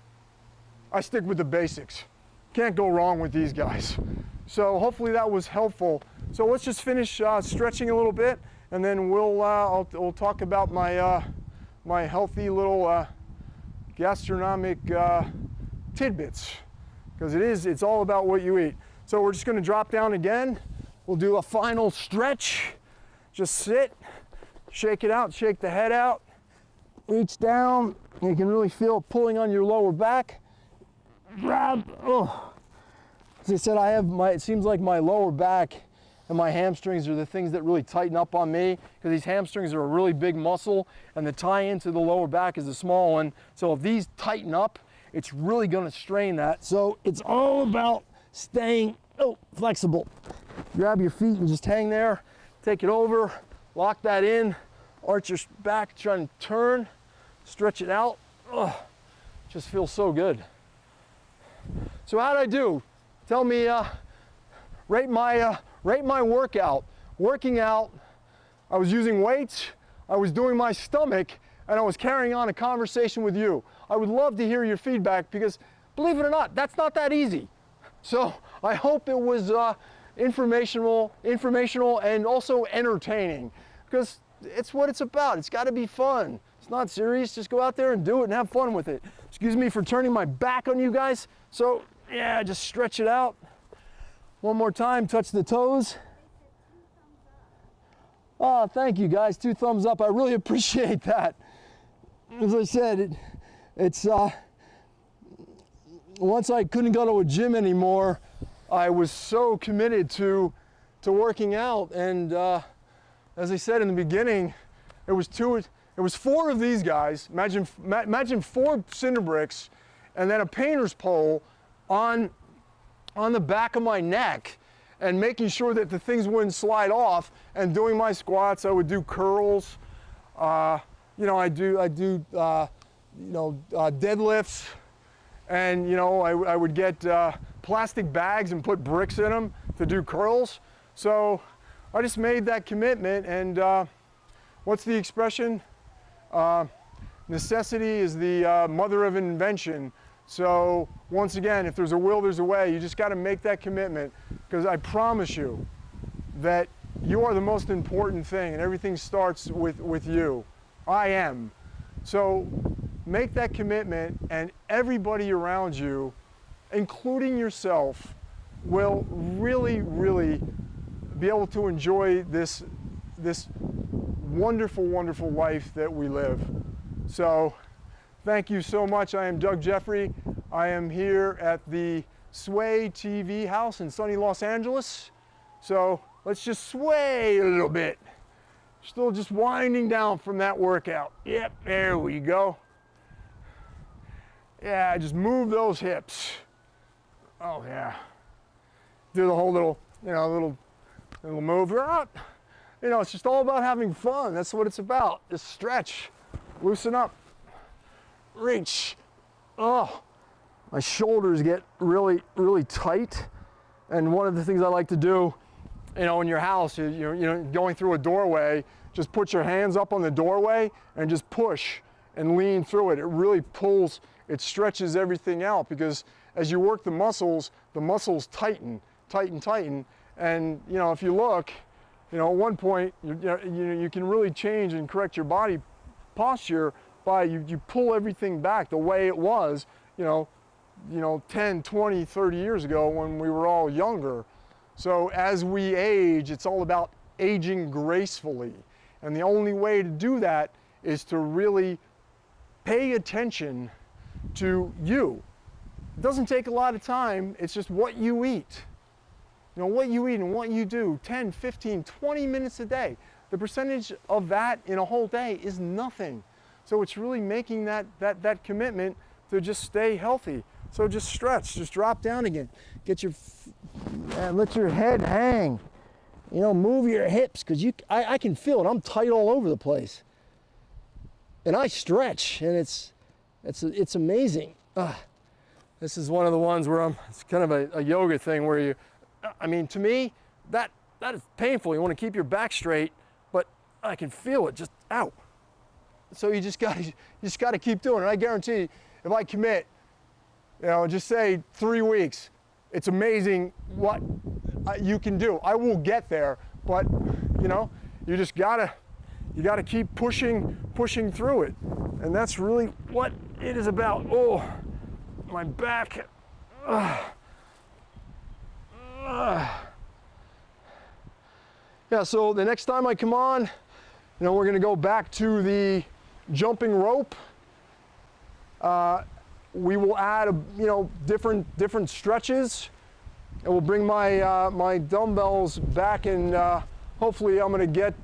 I stick with the basics. Can't go wrong with these guys. So hopefully that was helpful. So let's just finish stretching a little bit, and then we'll talk about my my healthy little gastronomic tidbits, because it's all about what you eat. So we're just going to drop down again. We'll do a final stretch. Just sit, shake it out, shake the head out, reach down. You can really feel pulling on your lower back. Grab. Oh. As I said, it seems like my lower back and my hamstrings are the things that really tighten up on me, because these hamstrings are a really big muscle, and the tie into the lower back is a small one. So if these tighten up, it's really going to strain that. So it's all about staying flexible. Grab your feet and just hang there. Take it over, lock that in, arch your back, try and turn, stretch it out. Just feels so good. So how'd I do? Tell me, rate my workout. Working out, I was using weights, I was doing my stomach, and I was carrying on a conversation with you. I would love to hear your feedback, because believe it or not, that's not that easy. So I hope it was informational and also entertaining, because it's what it's about. It's got to be fun. It's not serious. Just go out there and do it and have fun with it. Excuse me for turning my back on you guys. So yeah, just stretch it out. One more time, touch the toes. Oh, thank you guys, 2 thumbs up. I really appreciate that. As I said, it's once I couldn't go to a gym anymore, I was so committed to working out. And as I said in the beginning, it was 4 of these guys. Imagine 4 cinder bricks and then a painter's pole on the back of my neck, and making sure that the things wouldn't slide off, and doing my squats. I would do curls. You know, I do deadlifts, and I would get plastic bags and put bricks in them to do curls. So I just made that commitment, and what's the expression? Necessity is the mother of invention. So once again, if there's a will, there's a way. You just got to make that commitment, because I promise you that you are the most important thing, and everything starts with you. I am. So make that commitment, and everybody around you, including yourself, will really, really be able to enjoy this wonderful, wonderful life that we live. So thank you so much. I am Doug Jeffrey. I am here at the Sway TV house in sunny Los Angeles. So let's just sway a little bit. Still just winding down from that workout. Yep, there we go. Yeah, just move those hips. Oh yeah. Do the whole little move. It's just all about having fun. That's what it's about. Just stretch, loosen up, reach. Oh, my shoulders get really, really tight. And one of the things I like to do, in your house, going through a doorway, just put your hands up on the doorway and just push and lean through it. It really pulls, it stretches everything out, because as you work the muscles tighten. And if you look, at one point, you can really change and correct your body posture by you pull everything back the way it was, 10, 20, 30 years ago when we were all younger. So as we age, it's all about aging gracefully. And the only way to do that is to really pay attention to you. It doesn't take a lot of time. It's just what you eat. What you eat and what you do, 10, 15, 20 minutes a day. The percentage of that in a whole day is nothing. So it's really making that commitment to just stay healthy. So just stretch, just drop down again. Let your head hang. Move your hips, because I can feel it. I'm tight all over the place. And I stretch, and it's amazing. This is one of the ones where it's kind of a yoga thing where to me, that is painful. You want to keep your back straight, but I can feel it just out. So you just got to keep doing it. And I guarantee, if I commit, just say 3 weeks, it's amazing what you can do. I will get there, but you just gotta keep pushing through it, and that's really what it is about. Oh, my back. Yeah, so the next time I come on, we're gonna go back to the jumping rope. We will add different stretches, and we'll bring my dumbbells back, and hopefully I'm gonna get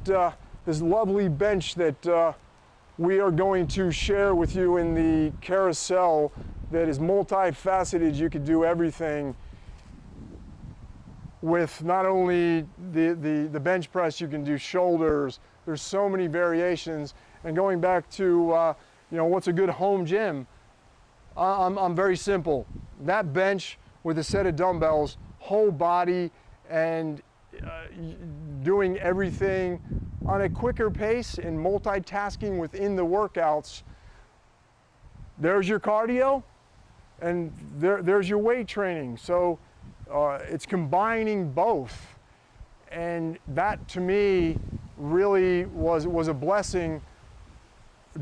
this lovely bench that we are going to share with you in the carousel that is multifaceted. You could do everything with not only the bench press, you can do shoulders. There's so many variations. And going back to what's a good home gym, I'm very simple. That bench with a set of dumbbells, whole body, and doing everything on a quicker pace and multitasking within the workouts. There's your cardio, and there's your weight training. So it's combining both, and that to me really was a blessing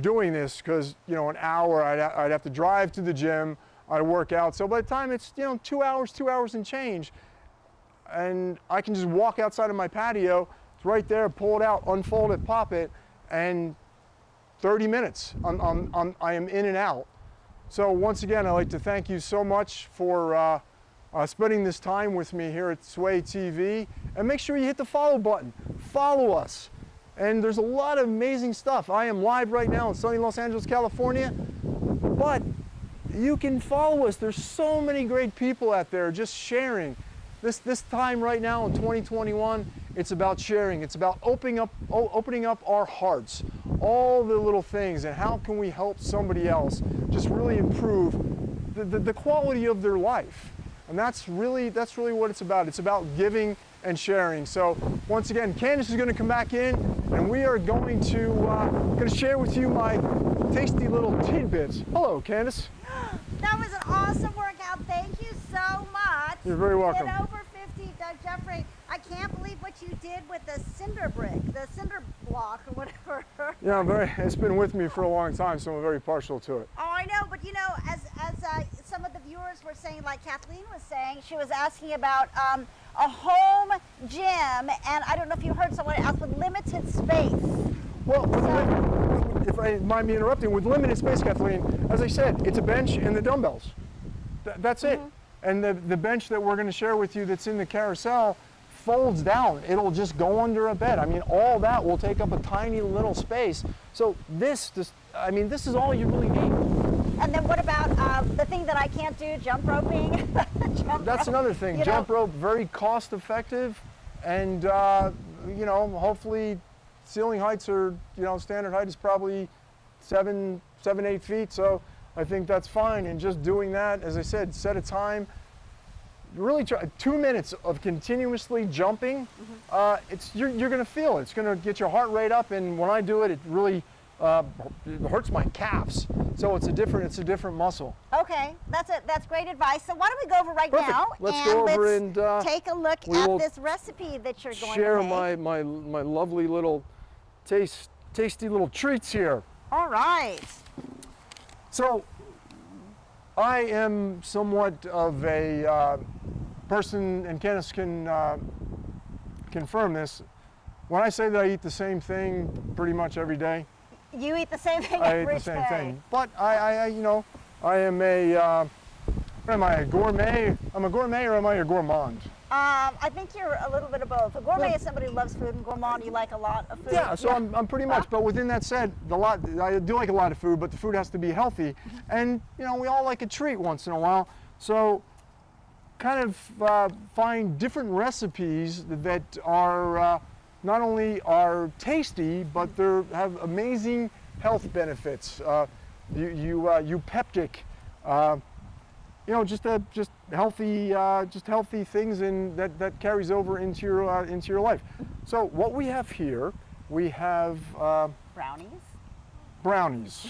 doing this, because an hour I'd have to drive to the gym, I'd work out. So by the time it's 2 hours and change, and I can just walk outside of my patio. It's right there. Pull it out, unfold it, pop it, and 30 minutes. I am in and out. So once again, I'd like to thank you so much for spending this time with me here at Sway TV, and make sure you hit the follow button. Follow us. And there's a lot of amazing stuff. I am live right now in sunny Los Angeles, California, but you can follow us. There's so many great people out there just sharing. This time right now in 2021, it's about sharing. It's about opening up our hearts, all the little things and how can we help somebody else just really improve the quality of their life. And that's really what it's about. It's about giving and sharing. So once again, Candace is going to come back in and we are going to share with you my tasty little tidbits. Hello, Candace. That was an awesome workout. Thank you so much. You're very welcome. Get over 50, Doug Jeffrey. I can't believe what you did with the cinder brick, the cinder block or whatever. Yeah, it's been with me for a long time, so I'm very partial to it. Oh, I know, but you know, as some of the viewers were saying, like Kathleen was saying, she was asking about a home gym, and I don't know if you heard someone ask, with limited space. Well, if I mind me interrupting, with limited space, Kathleen, as I said, it's a bench and the dumbbells. That's it. And the bench that we're going to share with you that's in the carousel folds down. It'll just go under a bed. I mean, all that will take up a tiny little space. So this is all you really need. And then what about the thing that I can't do, jump roping? That's another thing. Jump rope, very cost effective, and hopefully ceiling heights are, standard height is probably 7, 8 feet. So I think that's fine. And just doing that, as I said, set a time. Really try 2 minutes of continuously jumping. You're going to feel it. It's going to get your heart rate up, and when I do it, it really it hurts my calves. So it's a different muscle. Okay, that's great advice. So why don't we go over right Perfect. now Let's go over and take a look at this recipe that you're going share to make. my lovely little tasty little treats here. All right. So I am somewhat of a person, and Candace can confirm this. When I say that I eat the same thing pretty much every day, You eat the same thing I every eat the same day. thing. But I am am I a gourmet? I'm a gourmet, or am I a gourmand? I think you're a little bit of both. A gourmet is somebody who loves food, and gourmand, you like a lot of food. Yeah, so I'm pretty much. But within that said, I do like a lot of food, but the food has to be healthy. And we all like a treat once in a while. So kind of find different recipes that are not only are tasty, but they have amazing health benefits. Eupeptic, just healthy things, and that carries over into your life. So what we have here, we have brownies.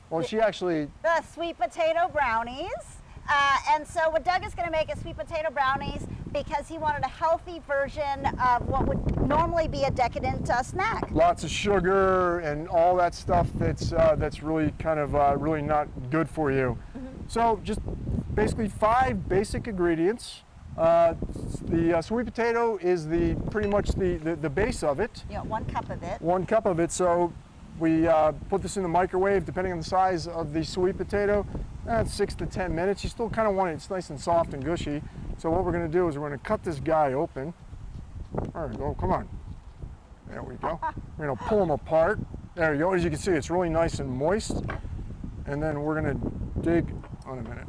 Well, she actually the sweet potato brownies. And so what Doug is going to make is sweet potato brownies because he wanted a healthy version of what would normally be a decadent snack. Lots of sugar and all that stuff that's really kind of really not good for you. So just basically 5 basic ingredients. The sweet potato is pretty much the base of it. 1 cup of it. 1 cup of it. So we put this in the microwave, depending on the size of the sweet potato. 6 to 10 minutes. You still kind of want it, it's nice and soft and gushy. So what we're going to do is we're going to cut this guy open. There we go, come on. There we go. We're going to pull him apart. There you go. As you can see, it's really nice and moist. And then we're going to dig on a minute.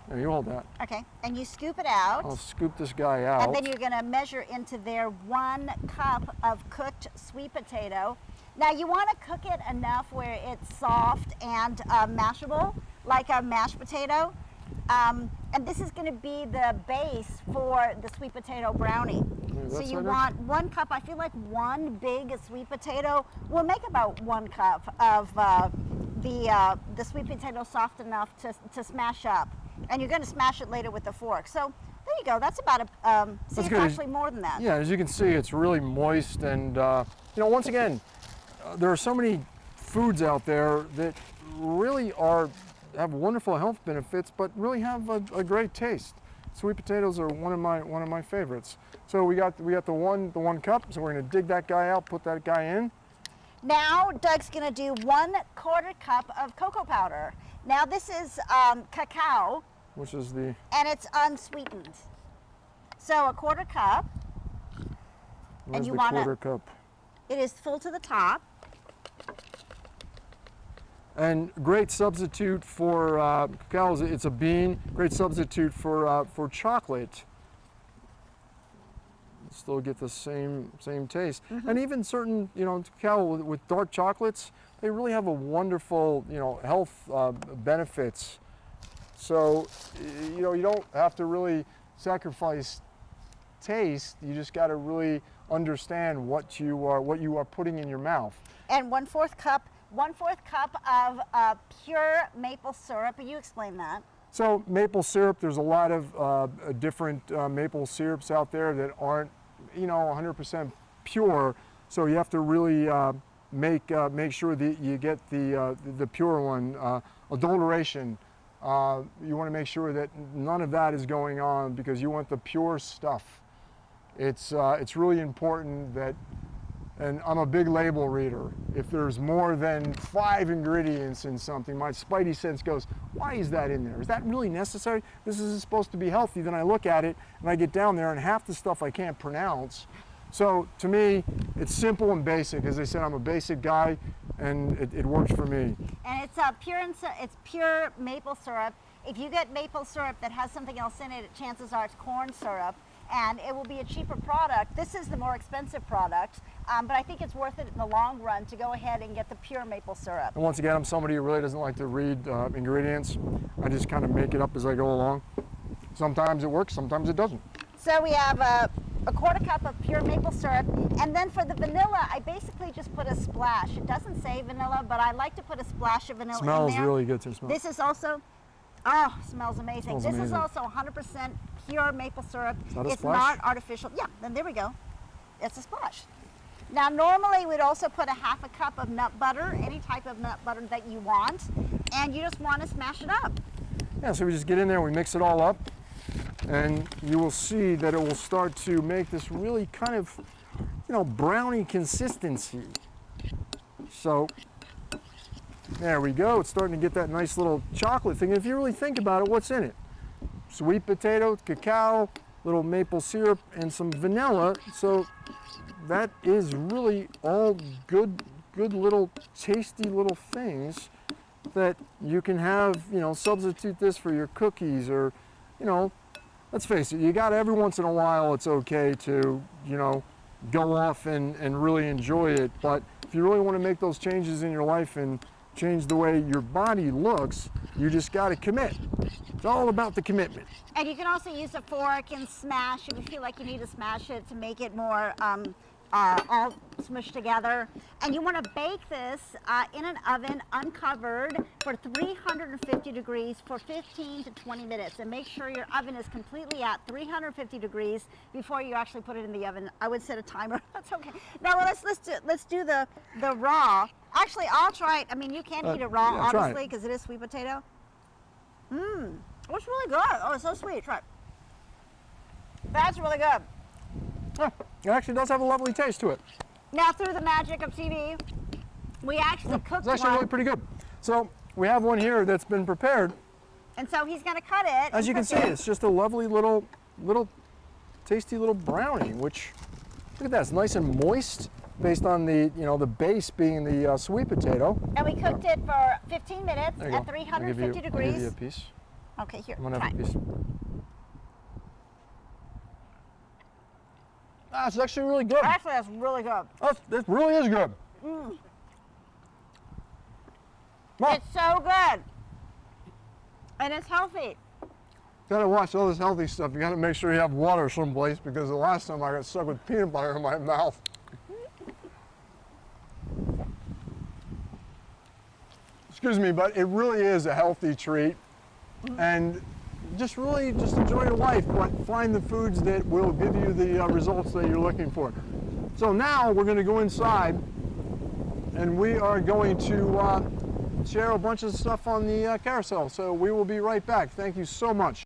There, you hold that. Okay, and you scoop it out. I'll scoop this guy out. And then you're going to measure into there 1 cup of cooked sweet potato. Now you want to cook it enough where it's soft and mashable, like a mashed potato. And this is going to be the base for the sweet potato brownie. So you want 1 cup. I feel like 1 big sweet potato will make about 1 cup of the sweet potato soft enough to smash up. And you're going to smash it later with a fork. So there you go. That's about see, it's actually more than that. Yeah, as you can see, it's really moist. And once again, there are so many foods out there that really have wonderful health benefits, but really have a great taste. Sweet potatoes are one of my favorites. So we got the one cup. So we're going to dig that guy out, put that guy in. Now Doug's going to do 1/4 cup of cocoa powder. Now this is cacao, which is and it's unsweetened. So 1/4 cup. And you want 1/4 cup. It is full to the top. And great substitute for cacao. It's a bean. Great substitute for chocolate. still get the same taste. And even certain, cacao with dark chocolates, they really have a wonderful, health benefits. So, you don't have to really sacrifice taste. You just got to really understand what you are putting in your mouth. And 1/4 cup of pure maple syrup. You explain that. So maple syrup, there's a lot of different maple syrups out there that aren't, 100% pure. So you have to really make sure that you get the pure one. Adulteration, you want to make sure that none of that is going on, because you want the pure stuff. It's really important that, and I'm a big label reader. If there's more than 5 ingredients in something, my spidey sense goes, why is that in there? Is that really necessary? This is supposed to be healthy. Then I look at it and I get down there and half the stuff I can't pronounce. So to me, it's simple and basic. As I said, I'm a basic guy, and it works for me. And it's pure maple syrup. If you get maple syrup that has something else in it, chances are it's corn syrup, and it will be a cheaper product. This is the more expensive product, but I think it's worth it in the long run to go ahead and get the pure maple syrup. And once again, I'm somebody who really doesn't like to read ingredients. I just kind of make it up as I go along. Sometimes it works, sometimes it doesn't. So we have a 1/4 cup of pure maple syrup, and then for the vanilla, I basically just put a splash. It doesn't say vanilla, but I like to put a splash of vanilla in there. Smells really good too. This is also, smells amazing. This is also 100% pure maple syrup. It's not artificial. Yeah, then there we go. It's a splash. Now normally we'd also put a 1/2 cup of nut butter, any type of nut butter that you want, and you just want to smash it up. Yeah, so we just get in there, we mix it all up, and you will see that it will start to make this really kind of, brownie consistency. So there we go. It's starting to get that nice little chocolate thing. If you really think about it, what's in it? Sweet potato, cacao, little maple syrup, and some vanilla. So that is really all good little tasty little things that you can have, substitute this for your cookies, or, let's face it, you got every once in a while, it's okay to, go off and really enjoy it. But if you really want to make those changes in your life and change the way your body looks, you just got to commit. It's all about the commitment. And you can also use a fork and smash if you feel like you need to smash it to make it more all smushed together. And you want to bake this in an oven uncovered for 350 degrees for 15 to 20 minutes. And make sure your oven is completely at 350 degrees before you actually put it in the oven. I would set a timer. That's okay. Now let's do the raw. Actually, I'll try it. I mean, you can eat it raw, obviously, because it is sweet potato. Oh, it's really good. Oh, it's so sweet. Try it. That's really good. Yeah, it actually does have a lovely taste to it. Now, through the magic of TV, we actually cooked It's actually really pretty good. So we have one here that's been prepared. And so he's going to cut it. As you can see, it's just a lovely little tasty little brownie, which, look at that, it's nice and moist based on the, the base being the sweet potato. And we cooked it for 15 minutes at 350 degrees. degrees. I'll give you a piece. Okay, here, I'm gonna try. have a piece. It's actually really good. Actually, that's really good. This really is good. Well, It's so good. And it's healthy. Gotta watch all this healthy stuff. You gotta make sure you have water someplace, because the last time I got stuck with peanut butter in my mouth. Excuse me, but it really is a healthy treat. And just enjoy your life, but find the foods that will give you the results that you're looking for. So now we're going to go inside, and we are going to share a bunch of stuff on the carousel. So we will be right back. Thank you so much.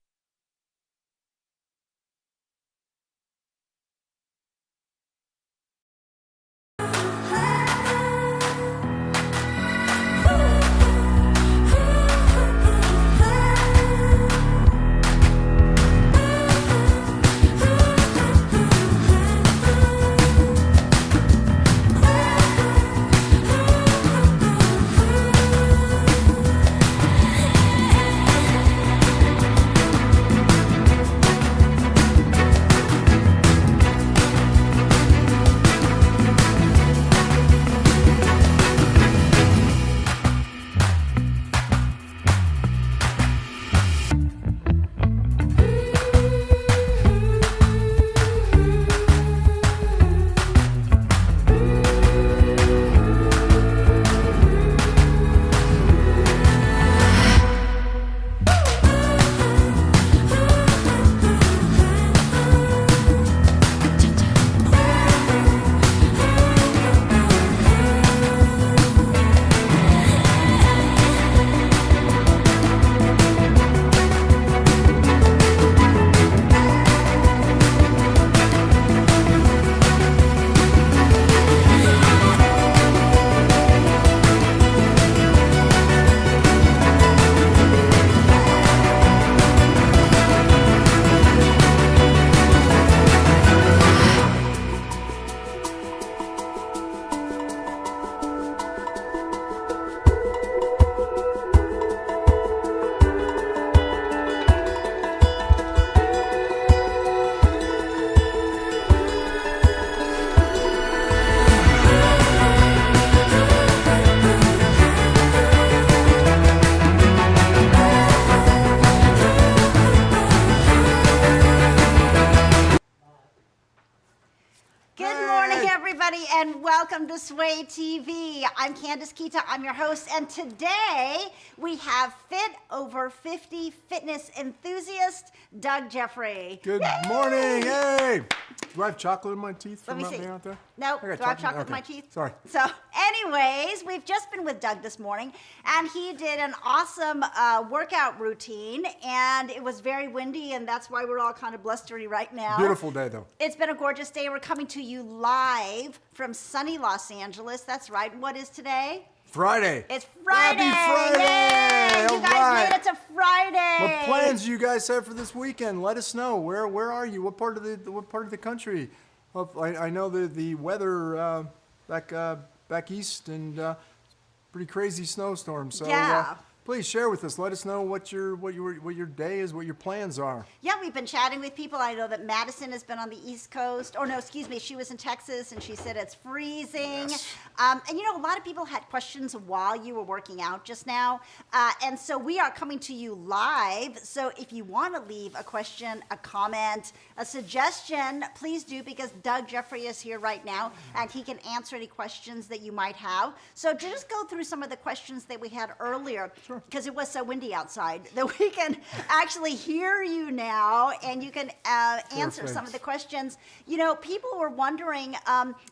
everybody, and welcome to Sway TV. I'm Candace Kita, I'm your host, and today we have Fit Over 50 fitness enthusiast, Doug Jeffrey. Good morning, hey! Do I have chocolate in my teeth Let from me not see. being out there? No, do I have chocolate in Okay. my teeth? Sorry. So anyways, we've just been with Doug this morning, and he did an awesome workout routine, and it was very windy, and that's why we're all kind of blustery right now. Beautiful day, though. It's been a gorgeous day. We're coming to you live from sunny Los Angeles. That's right. What is today? Friday. It's Friday. Happy Friday! Yay! You All guys right. made it to Friday. What plans do you guys have for this weekend? Let us know. Where are you? What part of the country? Well, I know the weather back east and pretty crazy snowstorm. So Yeah. please share with us. Let us know what your day is, what your plans are. Yeah, we've been chatting with people. I know that Madison has been on the East Coast. Oh, no, excuse me. She was in Texas, and she said it's freezing. Yes. And, you know, a lot of people had questions while you were working out just now. And so we are coming to you live. So if you want to leave a question, a comment, a suggestion, please do, because Doug Jeffrey is here right now, and he can answer any questions that you might have. So just go through some of the questions that we had earlier. Sure. Because it was so windy outside that we can actually hear you now, and you can answer Perfect. some of the questions. You know, people were wondering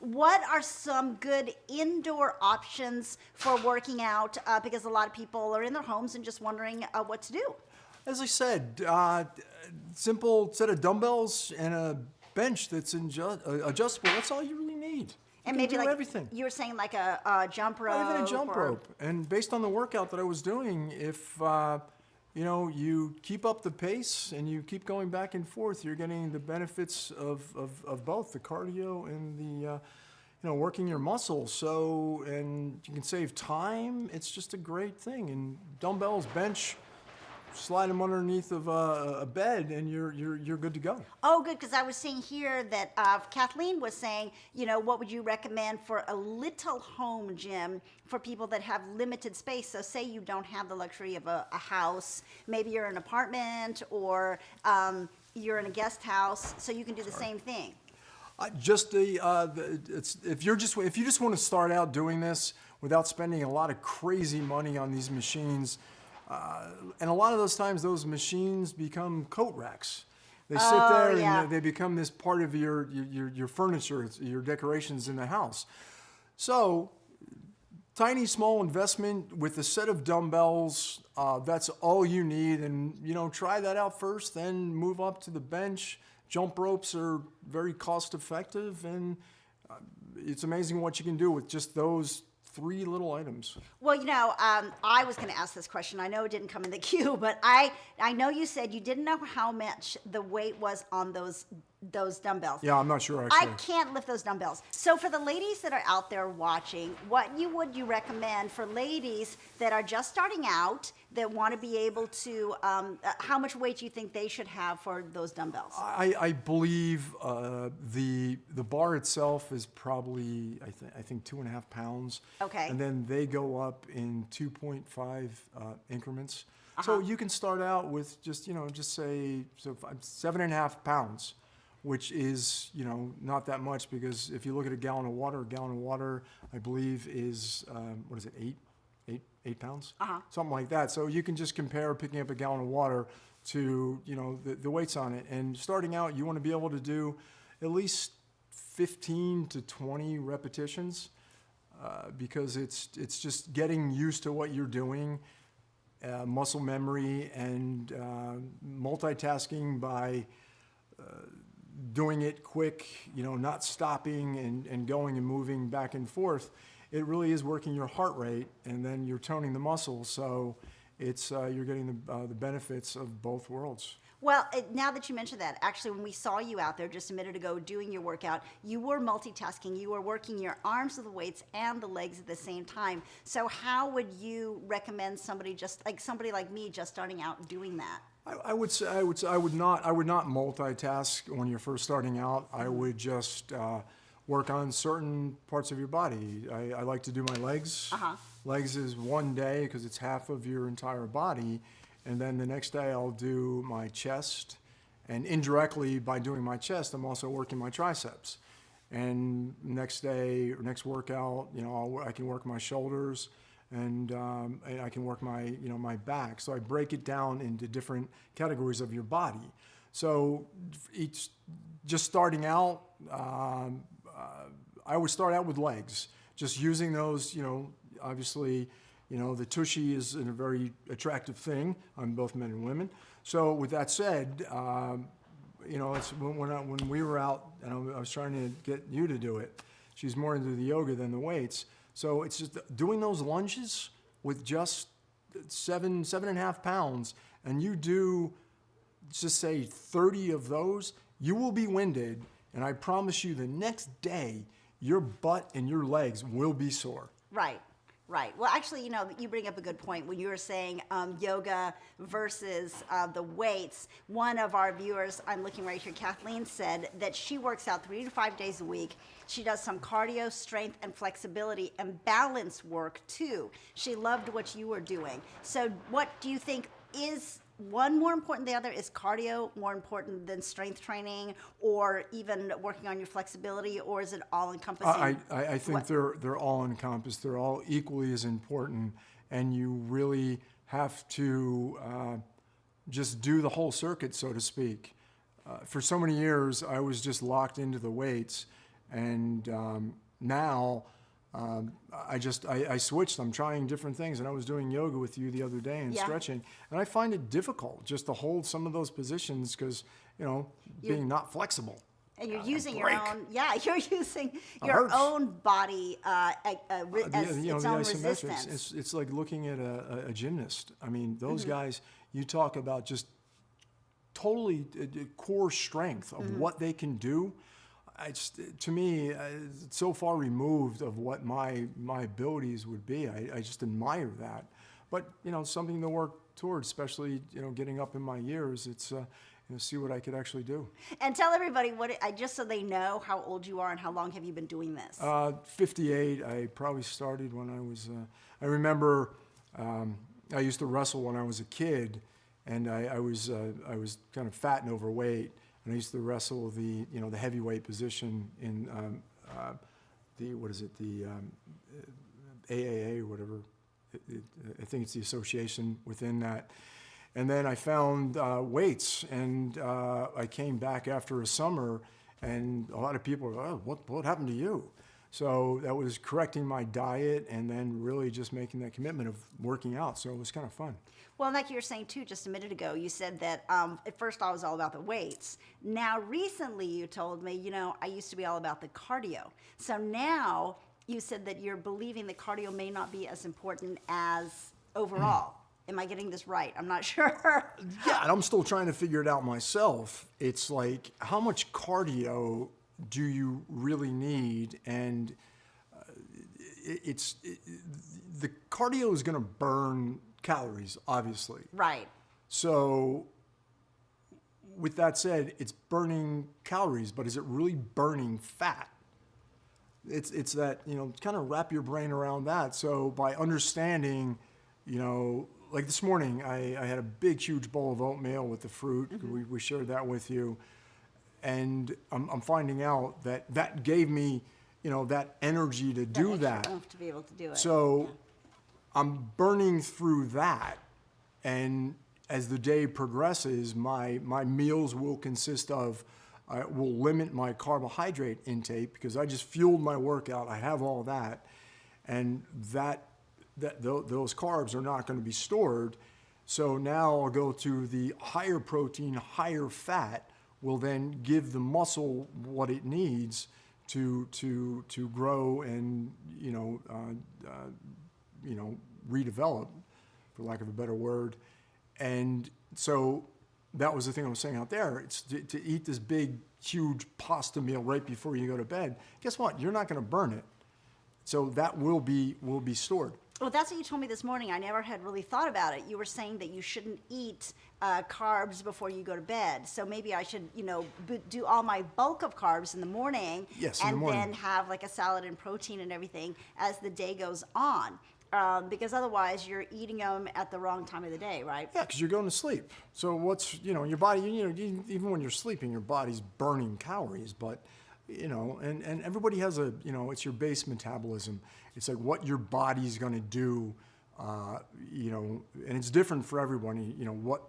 what are some good indoor options for working out, because a lot of people are in their homes and just wondering what to do. As I said, simple set of dumbbells and a bench that's adjustable. That's all you really need. And You maybe can do like everything. you were saying, like a jump rope. Even a jump or- rope. And based on the workout that I was doing, if you keep up the pace and you keep going back and forth, you're getting the benefits of both the cardio and the working your muscles. So, and you can save time. It's just a great thing. And dumbbells, bench, slide them underneath of a bed, and you're good to go. Oh, good, because I was seeing here that Kathleen was saying, you know, what would you recommend for a little home gym for people that have limited space? So say you don't have the luxury of a house, maybe you're in an apartment, or you're in a guest house, so you can do the same thing. If you just want to start out doing this without spending a lot of crazy money on these machines, and a lot of those times those machines become coat racks. They sit there yeah. and they become this part of your furniture, your decorations in the house. So, tiny small investment with a set of dumbbells, that's all you need. And try that out first, then move up to the bench. Jump ropes are very cost effective, and it's amazing what you can do with just those 3 little items. Well, I was going to ask this question. I know it didn't come in the queue, but I know you said you didn't know how much the weight was on those dumbbells. Yeah, I'm not sure I actually. can't lift those dumbbells. So for the ladies that are out there watching, what would you recommend for ladies that are just starting out, that want to be able to, how much weight do you think they should have for those dumbbells? I believe the bar itself is probably I think 2.5 pounds. Okay. And then they go up in 2.5 increments. So you can start out with just say 7.5 pounds, which is not that much, because if you look at a gallon of water I believe is what is it, 8 pounds? Something like that. So you can just compare picking up a gallon of water to the weights on it. And starting out, you want to be able to do at least 15 to 20 repetitions, because it's just getting used to what you're doing, muscle memory, and multitasking by doing it quick, not stopping and going and moving back and forth. It really is working your heart rate, and then you're toning the muscles. So it's you're getting the benefits of both worlds. Well, now that you mentioned that, actually, when we saw you out there just a minute ago doing your workout, you were multitasking. You were working your arms with the weights and the legs at the same time. So how would you recommend somebody like me just starting out doing that? I would not multitask when you're first starting out. I would just work on certain parts of your body. I like to do my legs. Legs is one day because it's half of your entire body. And then the next day I'll do my chest. And indirectly, by doing my chest, I'm also working my triceps. and next day or next workout, I can work my shoulders, and I can work my my back. So I break it down into different categories of your body. So each, just starting out, I would start out with legs, just using those. Obviously, the tushy is a very attractive thing on both men and women. So with that said, it's when we were out, and I was trying to get you to do it. She's more into the yoga than the weights. So it's just doing those lunges with just 7.5 pounds, and you do, just say 30 of those, you will be winded, and I promise you the next day, your butt and your legs will be sore. Right. Right. Well, actually, you bring up a good point when you were saying yoga versus the weights. One of our viewers, I'm looking right here, Kathleen, said that she works out 3 to 5 days a week. She does some cardio, strength, and flexibility, and balance work, too. She loved what you were doing. So what do you think, is one more important than the other? Is cardio more important than strength training, or even working on your flexibility, or is it all encompassing? I think they're all encompassed. They're all equally as important, and you really have to just do the whole circuit, so to speak. For so many years, I was just locked into the weights, and now I switched. I'm trying different things, and I was doing yoga with you the other day and stretching, and I find it difficult just to hold some of those positions because, being not flexible. And you're using your own, you're using your own body as its own resistance. It's like looking at a gymnast. I mean, those guys, you talk about just totally core strength of what they can do. To me, it's so far removed of what my abilities would be. I just admire that. But, something to work towards, especially, getting up in my years. It's, see what I could actually do. And tell everybody just so they know how old you are and how long have you been doing this? 58. I probably started when I was, I remember I used to wrestle when I was a kid, and I was kind of fat and overweight. And I used to wrestle the heavyweight position in the AAA or whatever. I think it's the association within that. And then I found weights, and I came back after a summer, and a lot of people were, oh, what happened to you? So that was correcting my diet, and then really just making that commitment of working out. So it was kind of fun. Well, like you were saying too, just a minute ago, you said that at first I was all about the weights. Now, recently you told me, I used to be all about the cardio. So now you said that you're believing that cardio may not be as important as overall. Am I getting this right? I'm not sure. Yeah, and I'm still trying to figure it out myself. It's like, how much cardio do you really need? And the cardio is going to burn calories, obviously. Right. So with that said, it's burning calories, but is it really burning fat? It's that, kind of wrap your brain around that. So by understanding, like this morning, I had a big, huge bowl of oatmeal with the fruit. We shared that with you. And I'm finding out that gave me, that energy to do that. To be able to do it. So I'm burning through that. And as the day progresses, my meals will consist of, I will limit my carbohydrate intake because I just fueled my workout. I have all that. And those carbs are not going to be stored. So now I'll go to the higher protein, higher fat, will then give the muscle what it needs to grow and redevelop, for lack of a better word. And so that was the thing I was saying out there. It's to eat this big, huge pasta meal right before you go to bed. Guess what? You're not going to burn it. So that will be stored. Well, that's what you told me this morning. I never had really thought about it. You were saying that you shouldn't eat carbs before you go to bed. So maybe I should, do all my bulk of carbs in the morning. Yes, in the morning. Then have like a salad and protein and everything as the day goes on. Because otherwise you're eating them at the wrong time of the day, right? Yeah, because you're going to sleep. So what's, your body, even when you're sleeping, your body's burning calories. But you know, and everybody has a, you know, it's your base metabolism. It's like what your body's going to do, you know, and it's different for everyone, you know,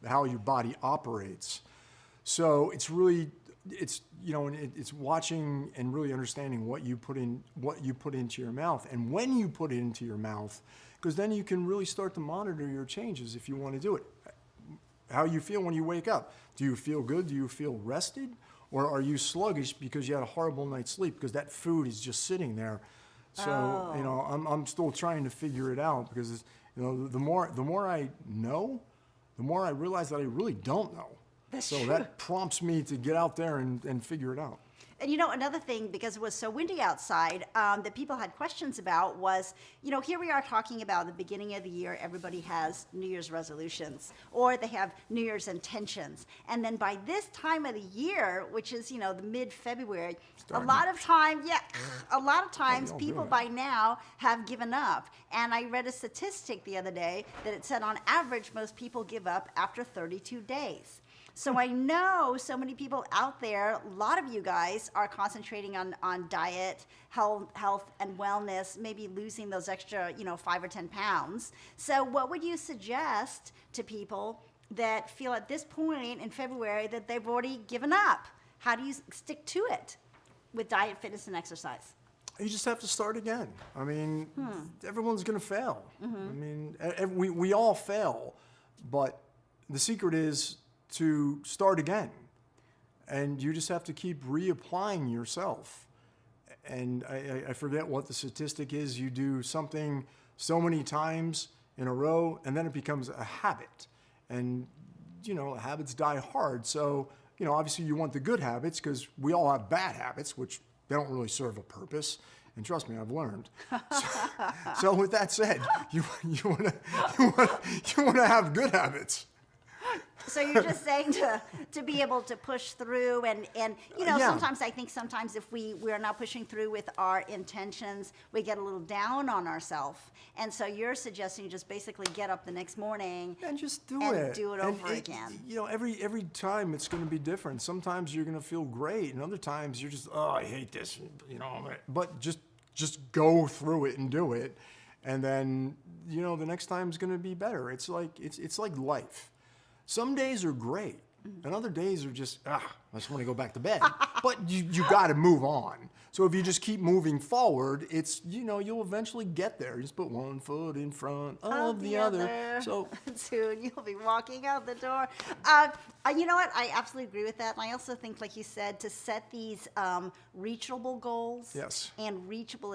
how your body operates. So it's really, it's, you know, it's watching and really understanding what you put into your mouth and when you put it into your mouth, because then you can really start to monitor your changes if you want to do it. How you feel when you wake up. Do you feel good? Do you feel rested? Or are you sluggish because you had a horrible night's sleep because that food is just sitting there? So, you know, I'm still trying to figure it out because, you know, the more I know, the more I realize that I really don't know. That's so true. that prompts me to get out there and figure it out. And you know, another thing, because it was so windy outside, that people had questions about was, you know, here we are talking about the beginning of the year, everybody has New Year's resolutions, or they have New Year's intentions. And then by this time of the year, which is, you know, the mid-February, a lot of times people by now have given up. And I read a statistic the other day that it said on average, most people give up after 32 days. So I know so many people out there, a lot of you guys are concentrating on diet, health and wellness, maybe losing those extra, you know, 5 or 10 pounds. So what would you suggest to people that feel at this point in February that they've already given up? How do you stick to it with diet, fitness, and exercise? You just have to start again. I mean, everyone's going to fail. I mean, we all fail, but the secret is to start again. And you just have to keep reapplying yourself. And I forget what the statistic is. You do something so many times in a row, and then it becomes a habit. And, you know, habits die hard. So, you know, obviously you want the good habits because we all have bad habits, which they don't really serve a purpose. And trust me, I've learned. So with that said, you want to have good habits. So you're just saying to be able to push through and you know, Yeah. sometimes I think sometimes if we're not pushing through with our intentions, we get a little down on ourselves. And so you're suggesting you just basically get up the next morning And just do and it. do it over again. You know, every time it's going to be different. Sometimes you're going to feel great, and other times you're just, oh, I hate this, you know. But just go through it and do it, and then, you know, the next time is going to be better. It's like life. Some days are great, and other days are just, I just want to go back to bed. But you got to move on. So if you just keep moving forward, it's, you know, you'll eventually get there. You just put one foot in front of the other. So soon you'll be walking out the door. You know what? I absolutely agree with that. And I also think, like you said, to set these reachable goals Yes. and reachable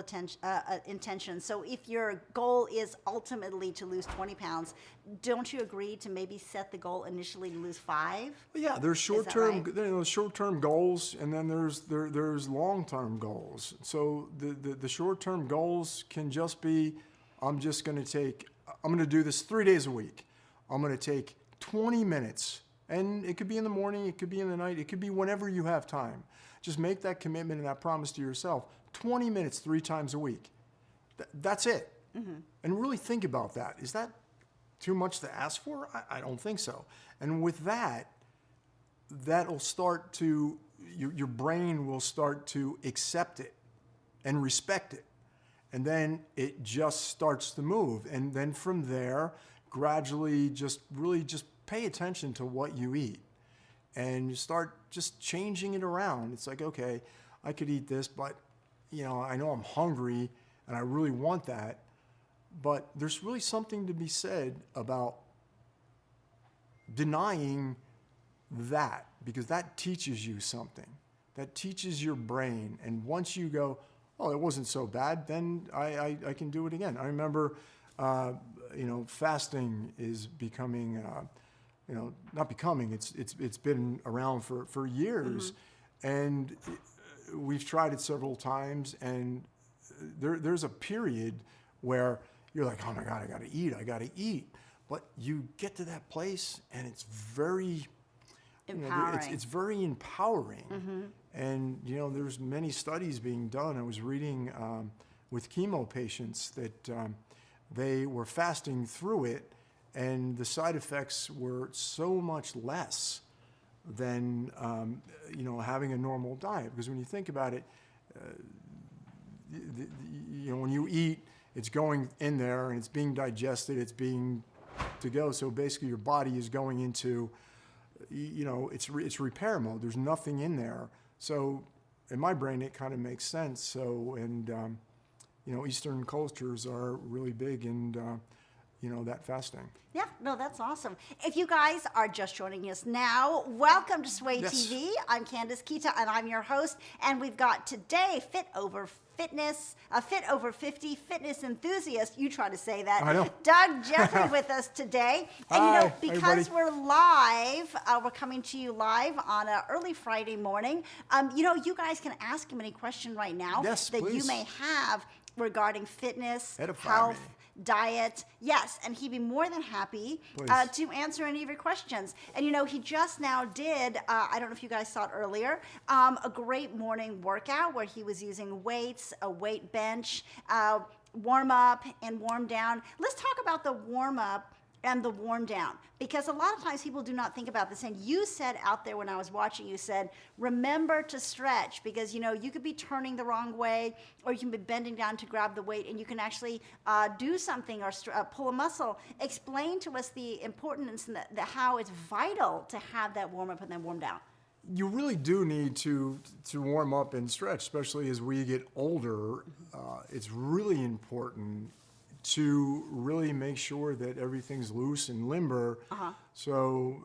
intentions. So if your goal is ultimately to lose 20 pounds, don't you agree to maybe set the goal initially to lose 5? yeah, there's that short-term, right? you know, short-term goals, and then there's long-term goals. So the short-term goals can just be, I'm going to do this 3 days a week. I'm going to take 20 minutes, and it could be in the morning, it could be in the night, it could be whenever you have time. Just make that commitment and that promise to yourself. 20 minutes 3 times a week. That's it. And really think about that. Is that too much to ask for? I don't think so. And with that, that'll start to, your brain will start to accept it and respect it. And then it just starts to move. And then from there, gradually just pay attention to what you eat. And you start just changing it around. It's like, okay, I could eat this, but, you know, I know I'm hungry and I really want that. But there's really something to be said about denying that, because that teaches you something. That teaches your brain. And once you go, oh, it wasn't so bad, then I can do it again. I remember, you know, fasting is becoming, you know, not becoming, it's been around for years. And we've tried it several times, and there's a period where you're like, oh my God, I gotta eat. But you get to that place, and it's very Empowering. it's very empowering. And, you know, there's many studies being done. I was reading with chemo patients that they were fasting through it, and the side effects were so much less than, you know, having a normal diet. Because when you think about it, when you eat, it's going in there and it's being digested, it's being to go. So basically your body is going into, it's repair mode. There's nothing in there. So in my brain, it kind of makes sense. So, and, Eastern cultures are really big in, that fasting. Yeah, no, that's awesome. If you guys are just joining us now, welcome to Sway TV. I'm Candace Kita, and I'm your host. And we've got today Fit Over 50 fitness enthusiast. You try to say that. I know. Doug Jeffrey with us today. And Hi, because everybody. we're live, we're coming to you live on an early Friday morning. You guys can ask him any question right now Yes, that you please. may have regarding fitness, Edify health, me. diet. Yes, and he'd be more than happy Please. to answer any of your questions. And he just now did, I don't know if you guys saw it earlier, a great morning workout where he was using weights, a weight bench, warm up and warm down. Let's talk about the warm up and the warm down, because a lot of times people do not think about this. And you said out there when I was watching, you said, remember to stretch, because you could be turning the wrong way, or you can be bending down to grab the weight, and you can actually do something or pull a muscle. Explain to us the importance and how it's vital to have that warm up and then warm down. You really do need to warm up and stretch, especially as we get older. It's really important to really make sure that everything's loose and limber. So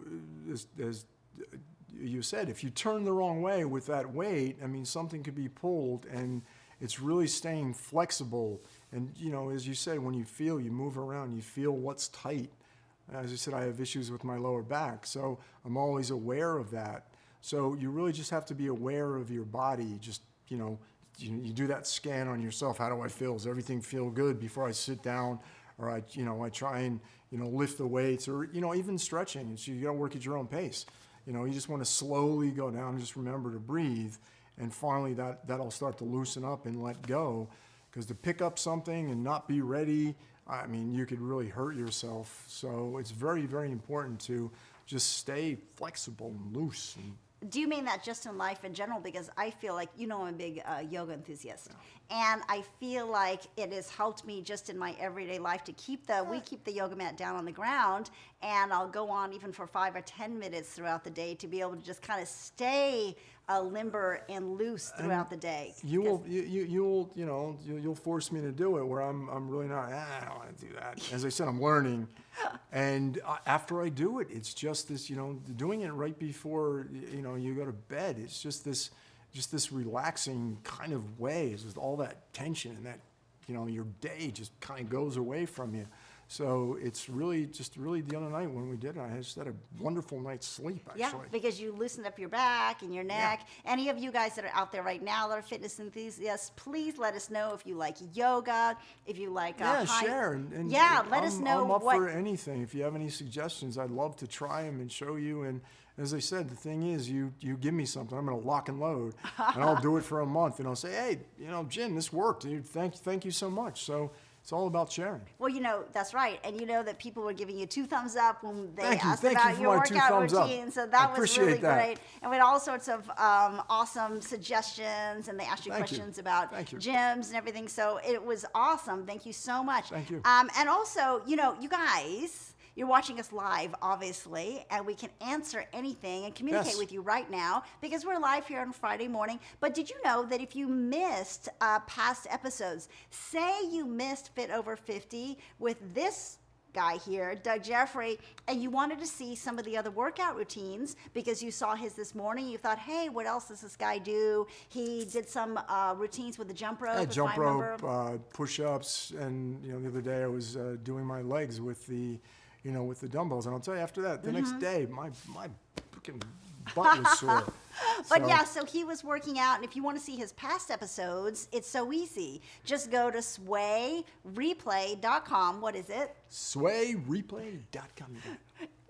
as you said, if you turn the wrong way with that weight, something could be pulled, and it's really staying flexible. And as you said, when you move around, you feel what's tight. As I said, I have issues with my lower back, so I'm always aware of that. So you really just have to be aware of your body. Just, you do that scan on yourself. How do I feel? Does everything feel good before I sit down? Or I try and, lift the weights, or, even stretching. So you got to work at your own pace. You just want to slowly go down and just remember to breathe. And finally that'll start to loosen up and let go. Because to pick up something and not be ready, you could really hurt yourself. So it's very, very important to just stay flexible and loose. Do you mean that just in life in general? Because I feel like, I'm a big yoga enthusiast. And I feel like it has helped me just in my everyday life to we keep the yoga mat down on the ground, and I'll go on even for 5 or 10 minutes throughout the day to be able to just kind of stay limber and loose throughout the day. You'll force me to do it where I'm really not, I don't want to do that. As I said, I'm learning. And after I do it, it's just this, doing it right before, you go to bed. It's just this relaxing kind of way. It's just all that tension and that, your day just kind of goes away from you. So it's really the other night when we did it, I just had a wonderful night's sleep, actually. Yeah, because you loosened up your back and your neck. Yeah. Any of you guys that are out there right now that are fitness enthusiasts, please let us know if you like yoga, if you like share. And let us know. I'm up for anything. If you have any suggestions, I'd love to try them and show you. And as I said, the thing is, you give me something, I'm going to lock and load, and I'll do it for a month, and I'll say, hey, Jim, this worked, dude. Thank you so much. So it's all about sharing. Well, that's right. And that people were giving you 2 thumbs up when they asked Thank about you your for my 2 workout thumbs up. routine. So that was really that. great. And we had all sorts of awesome suggestions, and they asked you questions about gyms and everything. So it was awesome. Thank you so much. Thank you. And also, you guys, you're watching us live, obviously, and we can answer anything and communicate with you right now because we're live here on Friday morning. But did you know that if you missed past episodes, say you missed Fit Over 50 with this guy here, Doug Jeffrey, and you wanted to see some of the other workout routines because you saw his this morning, you thought, hey, what else does this guy do? He did some routines with the jump rope. Jump rope, push-ups, and the other day I was doing my legs with the with the dumbbells. And I'll tell you, after that, the next day, my freaking butt was sore. But so he was working out. And if you want to see his past episodes, it's so easy. Just go to swayreplay.com. What is it? Swayreplay.com.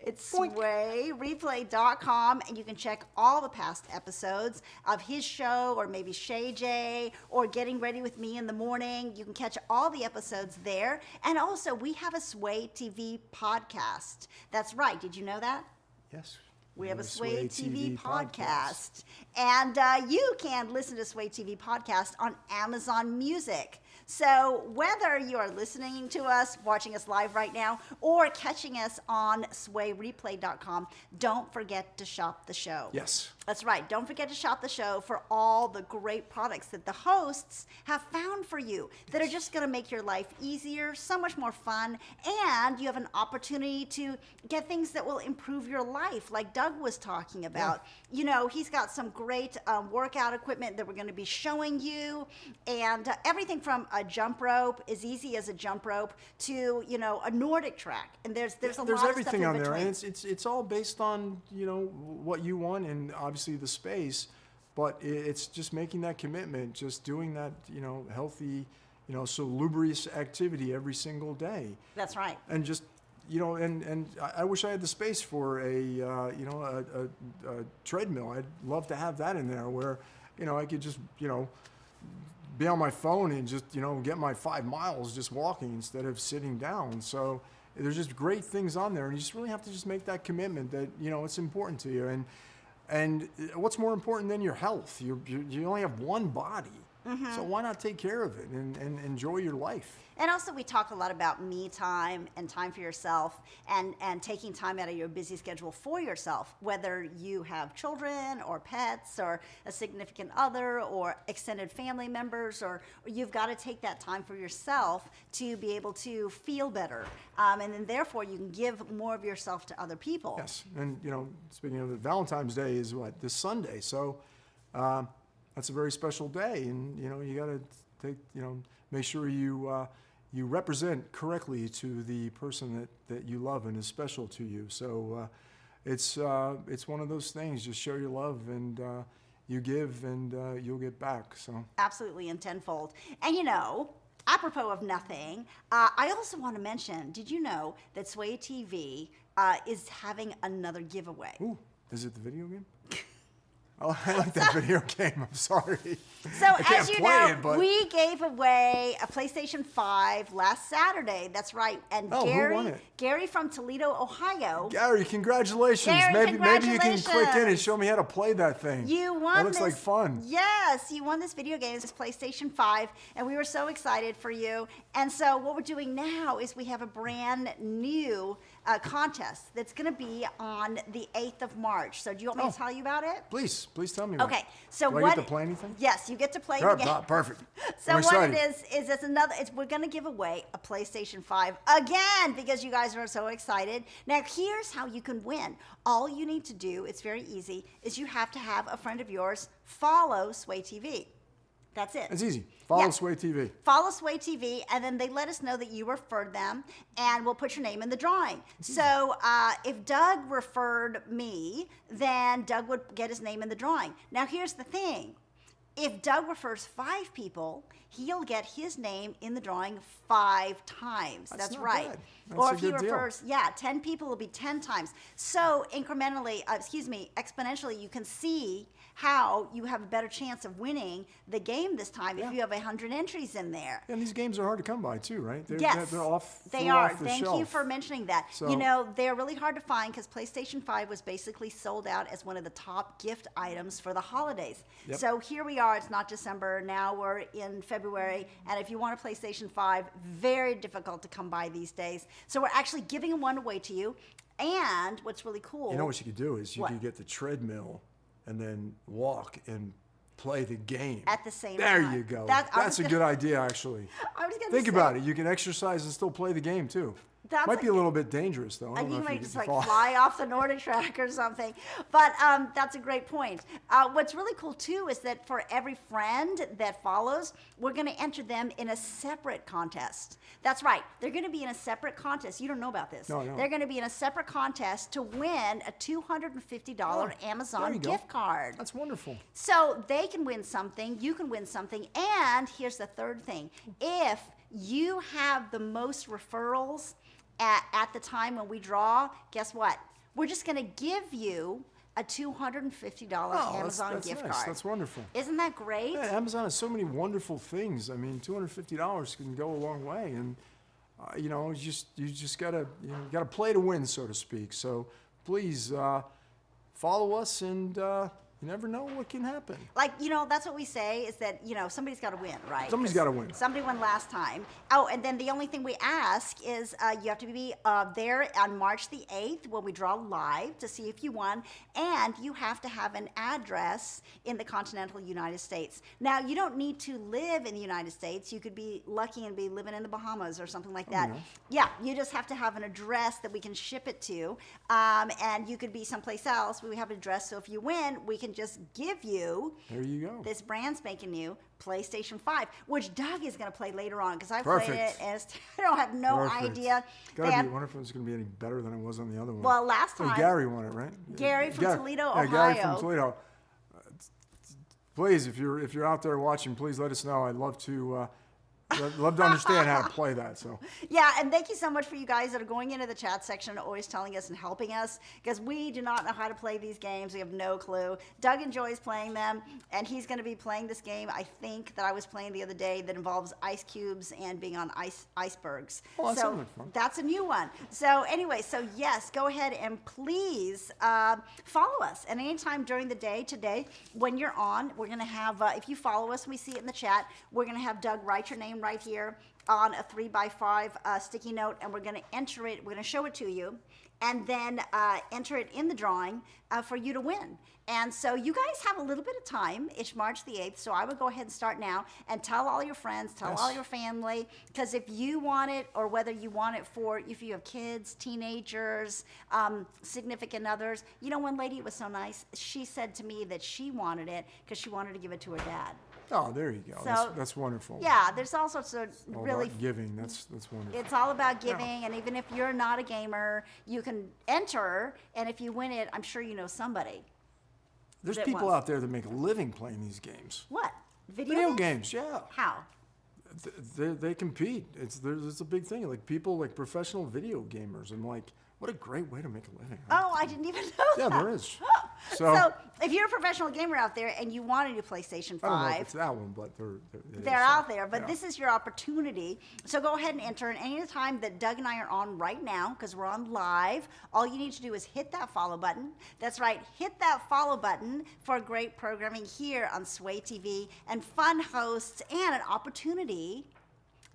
It's swayreplay.com, and you can check all the past episodes of his show, or maybe Shay J, or Getting Ready with Me in the Morning. You can catch all the episodes there. And also, we have a Sway TV podcast. That's right. Did you know that? Yes. We have a Sway Sway TV TV podcast. And you can listen to Sway TV podcast on Amazon Music. So whether you are listening to us, watching us live right now, or catching us on swayreplay.com, don't forget to shop the show. Yes. That's right. Don't forget to shop the show for all the great products that the hosts have found for you that are just going to make your life easier, so much more fun, and you have an opportunity to get things that will improve your life, like Doug was talking about. Yeah. You know, he's got some great workout equipment that we're going to be showing you, and everything from a jump rope, as easy as a jump rope, to, you know, a Nordic track. And there's a lot of stuff in between. There's everything on there, and it's all based on, you know, what you want, and obviously the space, but it's just making that commitment, just doing that, you know, healthy, you know, salubrious activity every single day. That's right. And just, you know, and I wish I had the space for a, you know, a treadmill. I'd love to have that in there where, you know, I could just, you know, be on my phone and just, you know, get my 5 miles just walking instead of sitting down. So there's just great things on there, and you just really have to just make that commitment that, you know, it's important to you. And what's more important than your health? You only have one body. Mm-hmm. So why not take care of it and enjoy your life? And also, we talk a lot about me time and time for yourself, and taking time out of your busy schedule for yourself, whether you have children or pets or a significant other or extended family members, or you've got to take that time for yourself to be able to feel better. And then therefore, you can give more of yourself to other people. Yes. And, you know, speaking of it, Valentine's Day is what? This Sunday. So that's a very special day. And, you know, you got to take, you know, make sure you represent correctly to the person that you love and is special to you. So it's one of those things. Just show your love, and you give, and you'll get back. So absolutely, and tenfold. And you know, apropos of nothing, I also want to mention, did you know that Sway TV is having another giveaway? Ooh, is it the video game? Oh, I like that video game. I'm sorry. So as you know, we gave away a PlayStation 5 last Saturday. That's right. And who won it? Gary from Toledo, Ohio. Gary, congratulations. Maybe you can click in and show me how to play that thing. You won. That looks like fun. Yes, you won this video game. It's PlayStation 5, and we were so excited for you. And so what we're doing now is we have a brand new contest that's going to be on the 8th of March. So do you want me to tell you about it? Please tell me. Okay. So do I get to play anything? Yes, you get to play. Perfect. So what it is we're going to give away a PlayStation 5 again, because you guys are so excited. Now here's how you can win. All you need to do, it's very easy, is you have to have a friend of yours follow Sway TV. That's it. It's easy. Follow Sway TV. Follow Sway TV, and then they let us know that you referred them, and we'll put your name in the drawing. So if Doug referred me, then Doug would get his name in the drawing. Now here's the thing. If Doug refers 5 people, he'll get his name in the drawing 5 times. That's right. Bad. That's or a if he good refers, deal. 10 people will be 10 times. So exponentially, you can see how you have a better chance of winning the game this time if you have 100 entries in there. And these games are hard to come by too, right? Yes, they're off. They are. Off the Thank shelf. you for mentioning that. So, you know, they're really hard to find because PlayStation 5 was basically sold out as one of the top gift items for the holidays. Yep. So here we are. It's not December. Now we're in February. And if you want a PlayStation 5, very difficult to come by these days. So we're actually giving one away to you. And what's really cool. You know what you could do is you could get the treadmill and then walk and play the game at the same time. There you go. That's a good idea, actually. Think about it. You can exercise and still play the game too. Might be a little bit dangerous, though. And you might just fly off the Nordic track or something. But that's a great point. What's really cool, too, is that for every friend that follows, we're going to enter them in a separate contest. That's right. They're going to be in a separate contest. You don't know about this. No. They're going to be in a separate contest to win a $250 Amazon gift card. That's wonderful. So they can win something. You can win something. And here's the third thing. If you have the most referrals at the time when we draw, guess what? We're just going to give you a $250 Amazon gift card. That's wonderful. Isn't that great? Yeah, Amazon has so many wonderful things. I mean, $250 can go a long way, and you know, you just gotta play to win, so to speak. So please follow us, and you never know what can happen. Like, that's what we say is that, somebody's got to win, right? Somebody's got to win. Somebody won last time. Oh, and then the only thing we ask is you have to be there on March the 8th when we draw live to see if you won. And you have to have an address in the continental United States. Now, you don't need to live in the United States. You could be lucky and be living in the Bahamas or something like that. Nice. Yeah, you just have to have an address that we can ship it to. And you could be someplace else. We have an address, so if you win, we can just give you There you go. this brand spanking new PlayStation 5, which Doug is going to play later on because I Perfect. played it and I don't have no Perfect. idea. I wonder if it's going to be any better than it was on the other one. Well, last So time Gary won it, right? Gary from Toledo, yeah, Gary Ohio. from Toledo. Please, if you're out there watching, please let us know. I'd love to understand how to play that. So Yeah, and thank you so much for you guys that are going into the chat section, always telling us and helping us, because we do not know how to play these games. We have no clue. Doug enjoys playing them, and he's going to be playing this game, I think, that I was playing the other day that involves ice cubes and being on icebergs. Oh, that so sounds like fun. that's a new one. So anyway, so yes, go ahead and please follow us. And anytime during the day today, when you're on, we're going to have, if you follow us and we see it in the chat, we're going to have Doug write your name right here on a 3x5 sticky note, and we're going to enter it. We're going to show it to you, and then enter it in the drawing for you to win. And so you guys have a little bit of time. It's March the 8th, so I would go ahead and start now and tell all your friends, tell all your family, because if you want it, or whether you want it for, if you have kids, teenagers, significant others. One lady was so nice. She said to me that she wanted it because she wanted to give it to her dad. oh, there you go. So, that's wonderful. Yeah, there's all sorts of All really about giving. That's wonderful. it's all about giving, and even if you're not a gamer, you can enter, and if you win it, I'm sure you know somebody. There's that people wants- out there that make a living playing these games. What? Video games, yeah. How? They compete. It's a big thing. Like people, like professional video gamers. I'm like, what a great way to make a living. Huh? Oh, I didn't even know Yeah, that. there is. So if you're a professional gamer out there and you want a new PlayStation 5, I don't know if it's that one, but they're out there, but this is your opportunity. So go ahead and enter. And any time that Doug and I are on right now, because we're on live, all you need to do is hit that follow button. That's right, hit that follow button for great programming here on Sway TV and fun hosts and an opportunity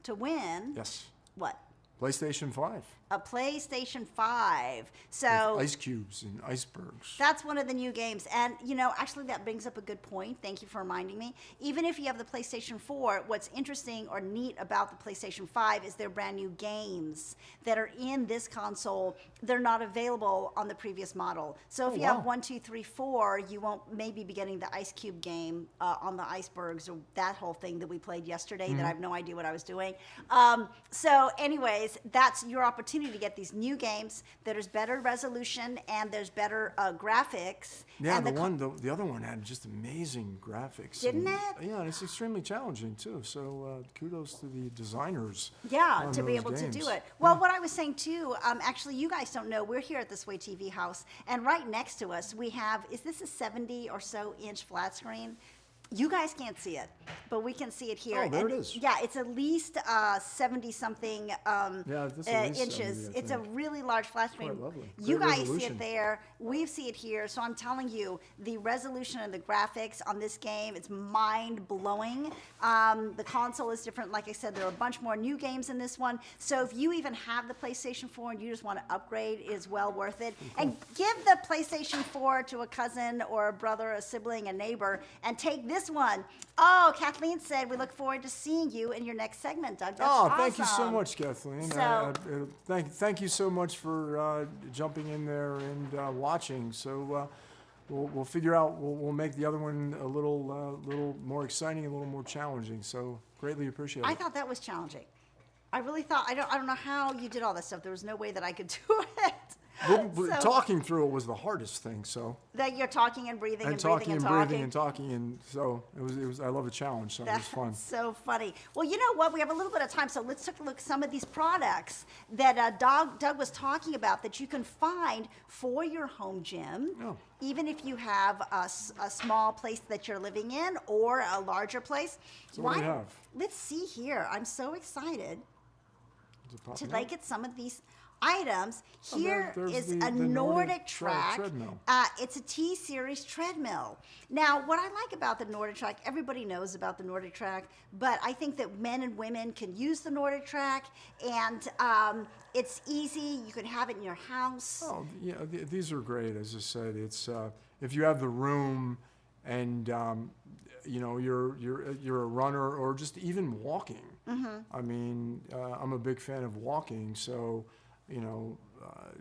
to win. Yes. What? PlayStation 5. A PlayStation 5. So With ice cubes and icebergs. that's one of the new games. And, actually that brings up a good point. Thank you for reminding me. Even if you have the PlayStation 4, what's interesting or neat about the PlayStation 5 is their brand new games that are in this console. They're not available on the previous model. So if you have 1, 2, 3, 4, you won't maybe be getting the Ice Cube game on the icebergs or that whole thing that we played yesterday that I have no idea what I was doing. So anyways, that's your opportunity to get these new games. There's better resolution and there's better graphics. Yeah, and the other one had just amazing graphics. Didn't and, it? Yeah, and it's extremely challenging too. So kudos to the designers. Yeah, on to be those able to games. do it. Well, what I was saying too, actually, you guys don't know, we're here at the Sway TV house, and right next to us we have, is this a 70 or so inch flat screen? You guys can't see it, but we can see it here. Oh, there And it is. Yeah, it's at least 70-something this is at least inches. 70, I it's a think. really large flat screen. Quite lovely. You Great guys see resolution. it there. We see it here. So I'm telling you, the resolution and the graphics on this game, it's mind-blowing. The console is different. Like I said, there are a bunch more new games in this one. So if you even have the PlayStation 4 and you just want to upgrade, it is well worth it. And give the PlayStation 4 to a cousin or a brother, a sibling, a neighbor, and take this one. Oh, Kathleen said, we look forward to seeing you in your next segment, Doug. That's awesome. Thank you so much, Kathleen. So- Thank you so much for jumping in there and watching. So we'll figure out. We'll make the other one a little more exciting, a little more challenging. So greatly appreciate it. I thought that was challenging. I really thought, I don't know how you did all that stuff. There was no way that I could do it. So- Talking through it was the hardest thing. So That you're talking and breathing and, talking breathing and and talking. breathing and talking, and so it was. I love a challenge. So it was fun. That's so funny. Well, you know what? We have a little bit of time, so let's take a look at some of these products that Doug was talking about that you can find for your home gym. Oh. Even if you have a small place that you're living in or a larger place. So what do we have? Let's see here. I'm so excited Is it popping to up? like at some of these. items. Here there's is the a Nordic Nordic track. treadmill. It's a T-Series treadmill. Now, what I like about the Nordic track, everybody knows about the Nordic track, but I think that men and women can use the Nordic track, and it's easy. You can have it in your house. Oh, yeah, these are great. As I said, it's if you have the room, and you know you're a runner or just even walking. I mean, I'm a big fan of walking, so you know,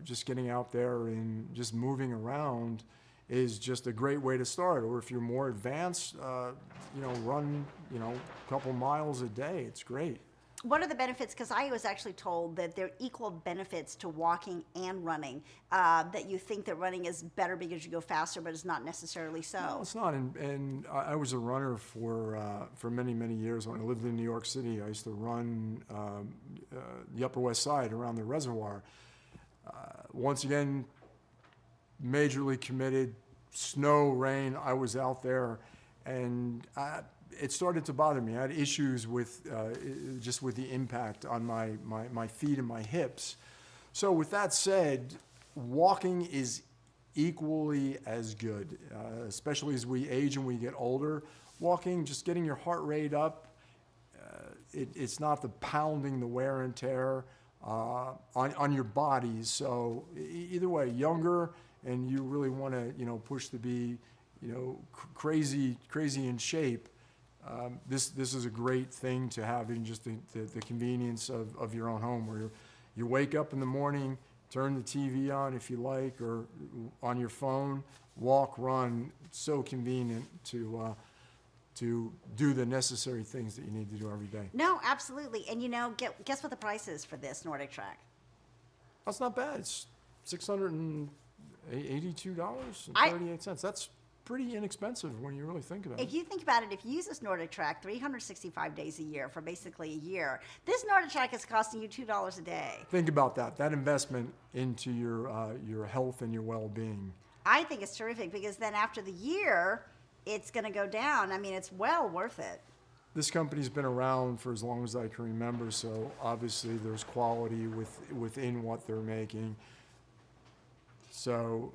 just getting out there and just moving around is just a great way to start. Or if you're more advanced, you know, run, you know, a couple miles a day. It's great. What are the benefits? Because I was actually told that there are equal benefits to walking and running, that you think that running is better because you go faster, but it's not necessarily so. No, it's not. And I was a runner for many, many years. When I lived in New York City, I used to run the Upper West Side around the reservoir. Once again, majorly committed, snow, rain, I was out there, and it started to bother me. I had issues with just with the impact on my feet and my hips. So with that said, walking is equally as good, especially as we age and we get older. Walking, just getting your heart rate up, it's not the pounding, the wear and tear on your bodies. So either way, younger, and you really want to, you know, push to be, you know, crazy in shape. This is a great thing to have in just the convenience of your own home, where you wake up in the morning, turn the TV on if you like, or on your phone, walk, run. It's so convenient to do the necessary things that you need to do every day. No, absolutely. And you know, guess what the price is for this Nordic track? That's not bad. It's $682.38. That's pretty inexpensive when you really think about it. If you think about it, if you use this Nordic track 365 days a year for basically a year, this Nordic track is costing you $2 a day. Think about that investment into your health and your well-being. I think it's terrific, because then after the year, it's going to go down. I mean, it's well worth it. This company's been around for as long as I can remember, so obviously there's quality within what they're making. So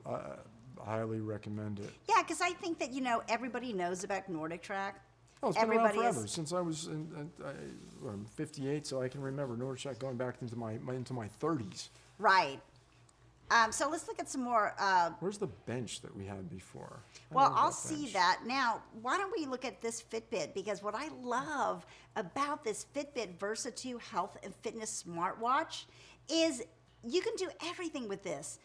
highly recommend it. Yeah, because I think that, you know, everybody knows about Nordic track. Oh, it's been around forever, since I was I'm 58, so I can remember Nordic track going back into my 30s. Right. So let's look at some more. Where's the bench that we had before? Well, I'll see that. Now, why don't we look at this Fitbit? Because what I love about this Fitbit Versa2 Health and Fitness smartwatch is you can do everything with this.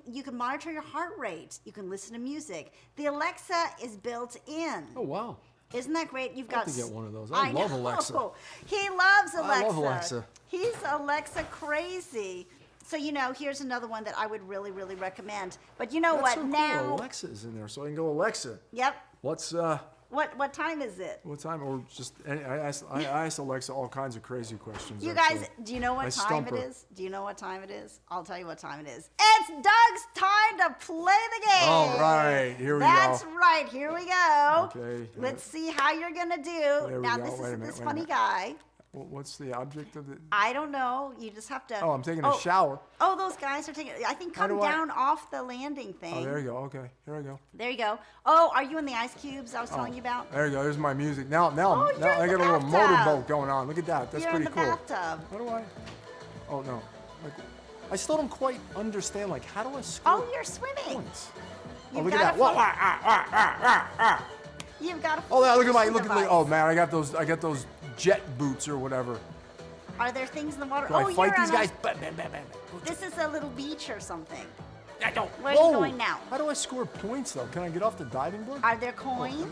You can monitor your heart rate. You can listen to music. The Alexa is built in. Oh, wow. Isn't that great? You've got got to get one of those. I love know. Alexa. He loves Alexa. I love Alexa. He's Alexa crazy. So, you know, here's another one that I would really, really recommend. But you know That's what? so Now, cool. Alexa's in there, so I can go, Alexa. Yep. What's What time is it? what time? Or just I ask Alexa all kinds of crazy questions. You actually. guys, do you know what I time stump it her. is? Do you know what time it is? I'll tell you what time it is. It's Doug's time to play the game. All right, here we That's go. right. Here we go. Okay. Let's see how you're gonna do. There we Now go. this Wait a is minute, this wait a funny minute. guy. What's the object of it? I don't know. You just have to. Oh, I'm taking a shower. Oh, those guys are taking. I think How come do I- down off the landing thing. Oh, there you go. Okay, here I go. There you go. Oh, are you in the ice cubes I was telling you about? There you go. There's my music. Now Oh, you're I in got the a little bathtub. motorboat going on. Look at that. That's You're pretty in the cool. bathtub. How do I? Oh no. I still don't quite understand. Like, how do I score Oh, you're swimming. points? Oh, You've look at got that. a Whoa, full- You've got a Oh, yeah, look at my fishing look at me. device. Oh man, I got those jet boots or whatever. Are there things in the water? Do Oh, I fight you're these on a- guys? Bam, bam, bam, bam. This is a little beach or something. I don't. Where are you going now? How do I score points though? Can I get off the diving board? Are there coins?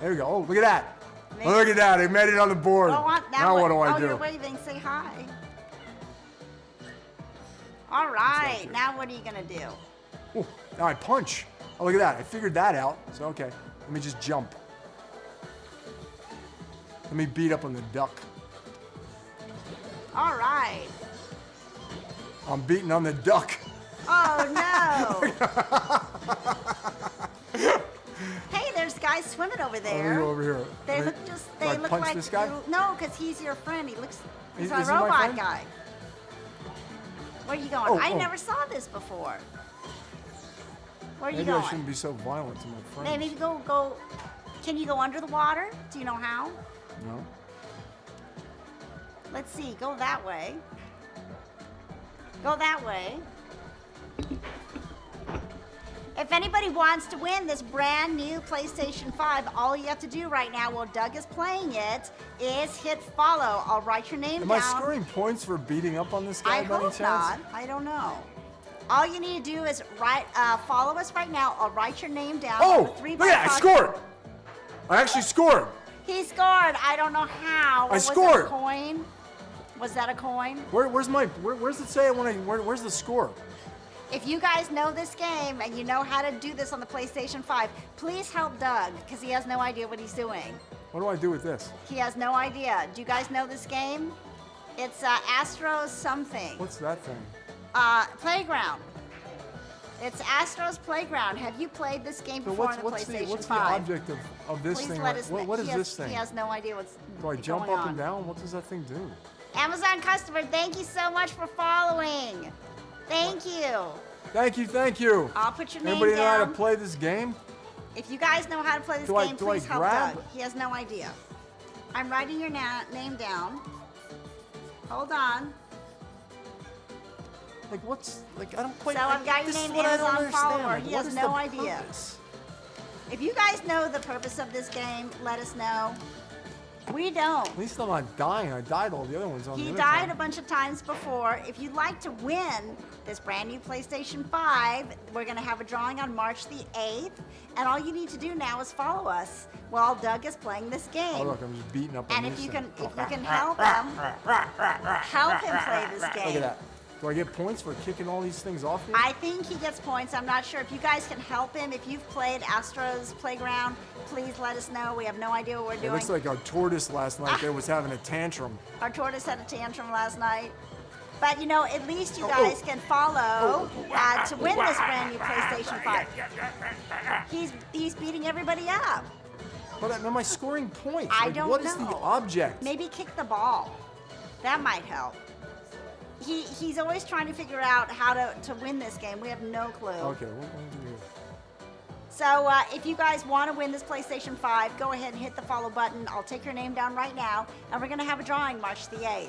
There you go. Oh, look at that. Maybe- Look at that. I made it on the board. Now what do I oh, do? you're waving. Say hi. All right. Now what are you gonna do? Oh, now I punch. Oh, look at that. I figured that out. So, okay. Let me just jump. Let me beat up on the duck. All right. I'm beating on the duck. Oh no. Hey, there's guys swimming over there. you over here. They Wait, look just. do I They look punch like this guy? No, because he's your friend. He's Is my he my robot friend? guy. Where are you going? Oh, I oh. never saw this before. Where are you Maybe going? I shouldn't be so violent to my friends. Maybe go. Can you go under the water? Do you know how? No. Let's see. Go that way. Go that way. If anybody wants to win this brand new PlayStation 5, all you have to do right now while Doug is playing it is hit follow. I'll write your name Am down. I scoring points for beating up on this guy I by any hope chance? not. I don't know. All you need to do is follow us right now. I'll write your name down. Oh, look at that, I scored! I actually scored! He scored. I don't know how. I scored. Was that a coin? Was that a coin? Where's it say where's the score? If you guys know this game and you know how to do this on the PlayStation 5, please help Doug because he has no idea what he's doing. What do I do with this? He has no idea. Do you guys know this game? It's Astros something. What's that thing? Playground. It's Astros Playground. Have you played this game So before on the what's PlayStation 5? the object of this Please thing? let us know. What is He has- this thing? He has no idea what's Do I jump going up on. and down? What does that thing do? Amazon customer, thank you so much for following. Thank you. Thank you. I'll put your name Anybody know how to down. play this game? If you guys know how to play this Do I- game, do I please help grab? Doug. He has no idea. I'm writing your name down. Hold on. Like what's like I don't play. So I've got your this is name, what I don't Amazon understand. follower. Like, He what has is no the idea. purpose? If you guys know the purpose of this game, let us know. We don't. At least I'm not dying. I died all the other ones on the He other died time. a bunch of times before. If you'd like to win this brand new PlayStation 5, we're going to have a drawing on March the 8th. And all you need to do now is follow us while Doug is playing this game. Oh look, I'm just beating up on And this if you thing. can help him play this game. Look at that. Do I get points for kicking all these things off here? I think he gets points. I'm not sure. If you guys can help him, if you've played Astros Playground, please let us know. We have no idea what we're It doing. looks like our tortoise last night there was having a tantrum. Our tortoise had a tantrum last night. But, you know, at least you Oh, guys can follow to win this brand new PlayStation 5. He's beating everybody up. But am I scoring points? I Like, don't what is know. the object? Maybe kick the ball. That might help. He's always trying to figure out how to win this game. We have no clue. Okay, what do we do? So if you guys want to win this PlayStation 5, go ahead and hit the follow button. I'll take your name down right now, and we're going to have a drawing March the 8th.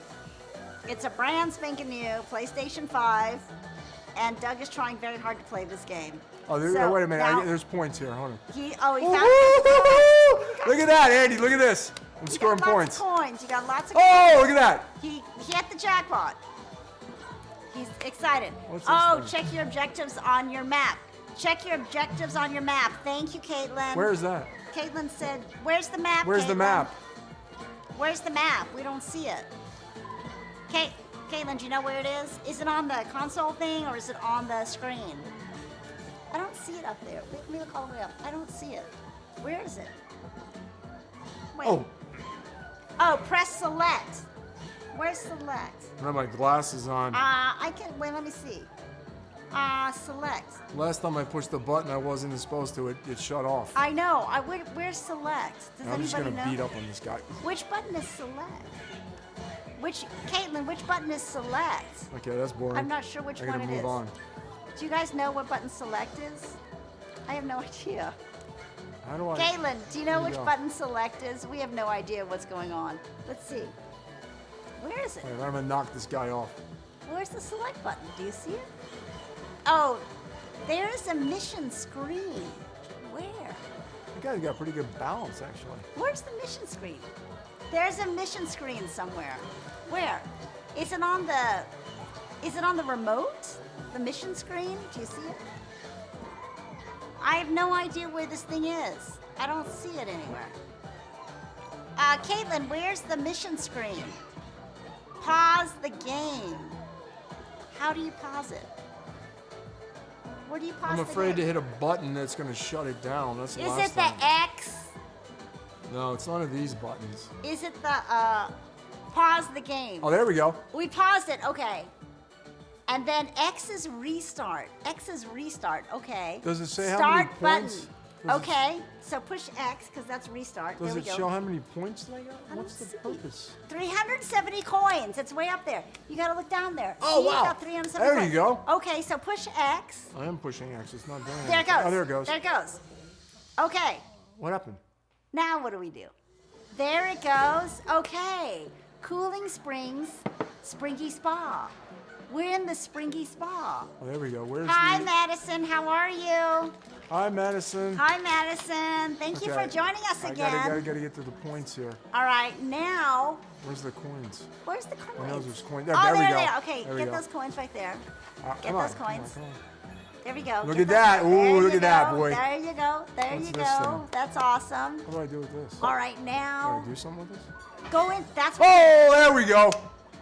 It's a brand spanking new PlayStation 5, and Doug is trying very hard to play this game. Oh, So, wait a minute. now- There's points here. Hold on. He found it. Look at that, Andy. Look at this. I'm You scoring got points. lots of coins. You got lots of Oh, look at that. He hit the jackpot. He's excited. What's this Oh, thing? check your objectives on your map. Check your objectives on your map. Thank you, Caitlin. Where is that? Caitlin said, where's the map, Where's the Caitlin? map? Where's the map? We don't see it. Caitlin, do you know where it is? Is it on the console thing or is it on the screen? I don't see it up there. Let me look all the way up. I don't see it. Where is it? Wait. Oh, Oh, press select. Where's select? I have my glasses on. I can, wait, let me see. Select. Last time I pushed the button I wasn't supposed to, it shut off. I know. Where's select? Does I'm just anybody gonna know? beat up on this guy. Which button is select? Caitlin, which button is select? Okay, that's boring. I'm not sure which I one gotta it move is. on. Do you guys know what button select is? I have no idea. How do I? Caitlin, do you know Here we which go. button select is? We have no idea what's going on. Let's see. Where is it? Wait, I'm gonna knock this guy off. Where's the select button? Do you see it? Oh, there's a mission screen. Where? The guy's got pretty good balance, actually. Where's the mission screen? There's a mission screen somewhere. Where? Is it on the remote? The mission screen? Do you see it? I have no idea where this thing is. I don't see it anywhere. Caitlin, where's the mission screen? Pause the game. How do you pause it? Where do you pause I'm the afraid to game? hit a button that's gonna shut it down. That's the Is last it the time. X? No, it's none of these buttons. Is it the pause the game? Oh, there we go. We paused it, okay. And then X is restart. X is restart, okay. Does it say how Start many points? button. Okay, so push X because that's restart. Does there it we go. show how many points did I got? I What's the don't see. purpose? 370 coins. It's way up there. You got to look down there. Oh, See, wow. You got 370 There coins. you go. Okay, so push X. I am pushing X. It's not doing There it anything. goes. Oh, there it goes. There it goes. Okay, What happened? now what do we do? There it goes. Okay, Cooling Springs, Springy Spa. We're in the Springy Spa. Oh, there we go. Where's Hi, the... Madison. How are you? Hi, Madison. Hi, Madison. Thank you for Okay. joining us again. I gotta get to the points here. All right, now, Where's the coins? where's the coins? I know there's coins. Oh, There we there go. they are. Okay, There we get go. those coins right there. Come Get on, those come on, coins. come on. There we go. Look Get at those that. coins. Ooh, There look you at that, go. boy. There you go. There What's you this go. thing? That's awesome. What do I do with this? All right, Do now I do something with this? go in. That's Oh, there we go.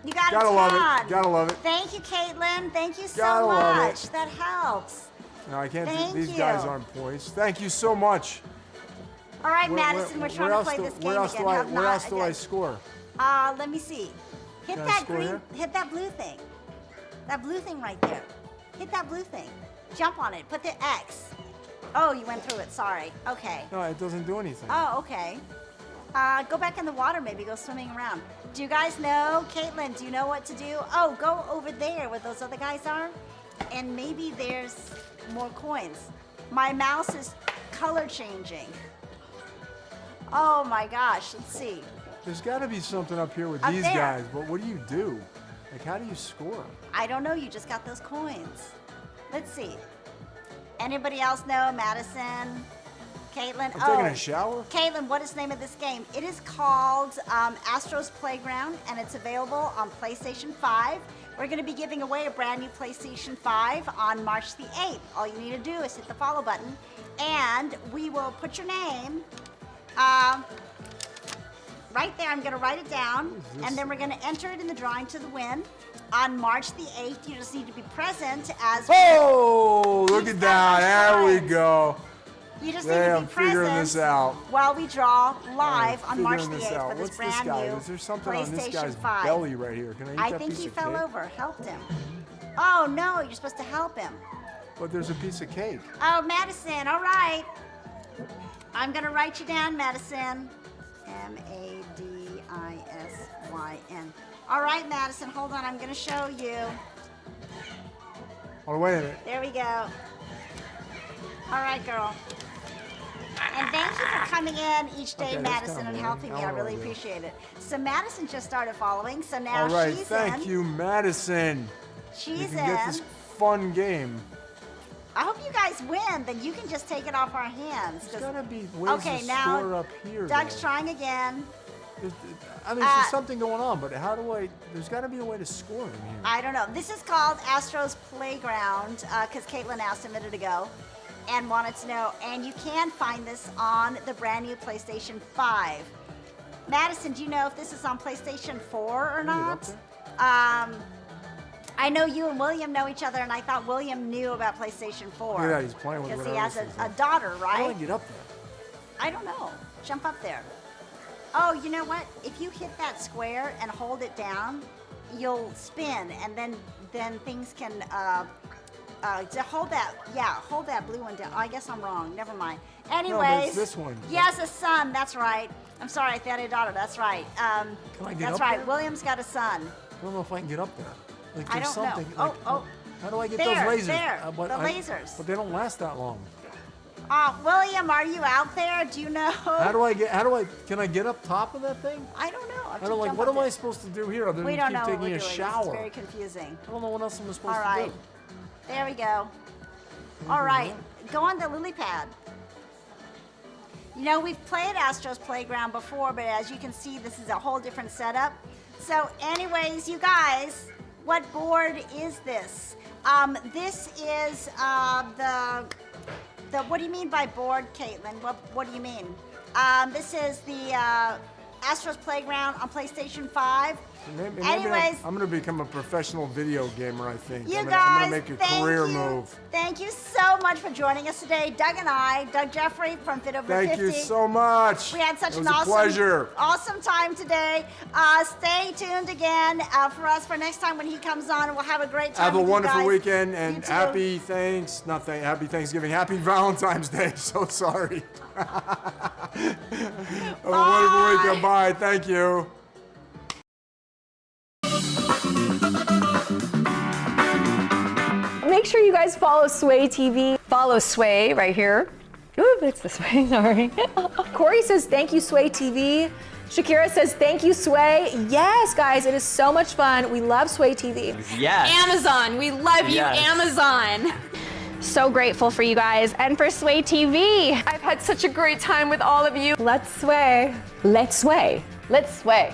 you got Gotta a love ton. it. Gotta love it. Thank you, Caitlin. Thank you so Gotta love it. much. That helps. No, I can't. Thank These guys you. aren't poised. Thank you so much. All right, Where- Madison, where- we're trying where to play else this do- game Where else again. do I? Have Where not else do I again. score? Let me see. Hit Can I that score green. here? Hit that blue thing. That blue thing right there. Hit that blue thing. Jump on it. Put the X. Oh, you went through it. Sorry. Okay. No, it doesn't do anything. Oh, okay. Go back in the water, maybe. Go swimming around. Do you guys know, Caitlin, do you know what to do? Oh, go over there where those other guys are, and maybe there's more coins. My mouse is color changing. Oh my gosh, let's see. There's got to be something up here with Up these there. guys, but what do you do? Like, how do you score? I don't know, you just got those coins. Let's see. Anybody else know? Madison? Caitlin? I'm taking a shower? Caitlin, what is the name of this game? It is called Astro's Playground, and it's available on PlayStation 5. We're going to be giving away a brand new PlayStation 5 on March the 8th. All you need to do is hit the follow button, and we will put your name right there. I'm going to write it down, and then we're going to enter it in the drawing to the win. On March the 8th, you just need to be present as... Oh, look You've at got that. my There we coins. go. You just Yeah, need to I'm be figuring present this out. while we draw live I'm on March the figuring this 8th out. for this What's brand this guy? new Is there something on this PlayStation guy's 5. belly right here? Can I eat I that think piece he of fell cake? over. Helped him. Oh no, you're supposed to help him. But there's a piece of cake. Oh, Madison, all right. I'm going to write you down, Madison. M-A-D-I-S-Y-N. All right, Madison, hold on. I'm going to show you. Oh, wait a minute. There we go. All right, girl. And thank you for coming in each day, Okay, that's Madison, kinda and boring. helping me. Now I what do I really do? appreciate it. So Madison just started following, so now All right, she's thank in. you, Madison. She's You in. can get this fun game. I hope you guys win, then you can just take it off our hands. 'cause- There's got to be ways Okay, to now score up here. Doug's though. trying again. I mean, there's something going on, but how do I? There's got to be a way to score in here. I don't know. This is called Astro's Playground because Caitlin asked a minute ago and wanted to know. And you can find this on the brand new PlayStation 5. Madison, do you know if this is on PlayStation 4 or Can I get not? up I know you and William know each other, and I thought William knew about PlayStation 4. Look at that, he's playing with because he whatever has this is. a daughter, How do right? I get up there? I don't know. Jump up there. Oh, you know what? If you hit that square and hold it down, you'll spin, and then things can to hold that. Yeah, hold that blue one down. Oh, I guess I'm wrong. Never mind. Anyways, it's this one. Yes, a son. That's right. I'm sorry, I thought a daughter. That's right. Can I get that's up right. there? William's got a son. I don't know if I can get up there. Like, I there's don't know. something. Oh, like, oh. How do I get There, those lasers? there, But the lasers. But they don't last that long. William, are you out there? Do you know? How do I? Can I get up top of that thing? I don't know. I don't like. What am I supposed to do here other We than don't keep know what taking we're a doing. This is shower? very confusing. I don't know what else I'm supposed All to right. do. There we go. All right. Go on the lily pad. You know, we've played Astro's Playground before, but as you can see, this is a whole different setup. So anyways, you guys, what board is this? This is what do you mean by board, Caitlin? What do you mean? This is the Astro's Playground on PlayStation 5. Maybe Anyways, I'm going to become a professional video gamer, I think. You I'm guys, going to make a career move. Thank you so much for joining us today. Doug and I, Doug Jeffrey from Fit Over 50. Thank you so much. We had such an awesome, awesome time today. Stay tuned again for us for next time when he comes on. We'll have a great time. Have a with wonderful you guys. weekend and happy Thanksgiving, happy Valentine's Day. So sorry. Have a wonderful weekend. Bye. Thank you. Make sure you guys follow Sway TV. Follow Sway right here. Ooh, it's this way, sorry. Corey says, thank you, Sway TV. Shakira says, thank you, Sway. Yes, guys, it is so much fun. We love Sway TV. Yes. Amazon, we love you, Amazon. So grateful for you guys and for Sway TV. I've had such a great time with all of you. Let's sway. Let's sway. Let's sway.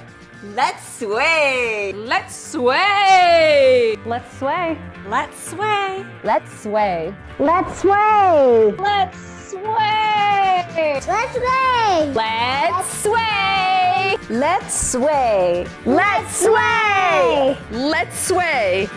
Let's sway. Let's sway. Let's sway. Let's sway. Let's sway. Let's sway. Let's sway. Let's sway. Let's sway. Let's sway. Let's sway. Let's sway.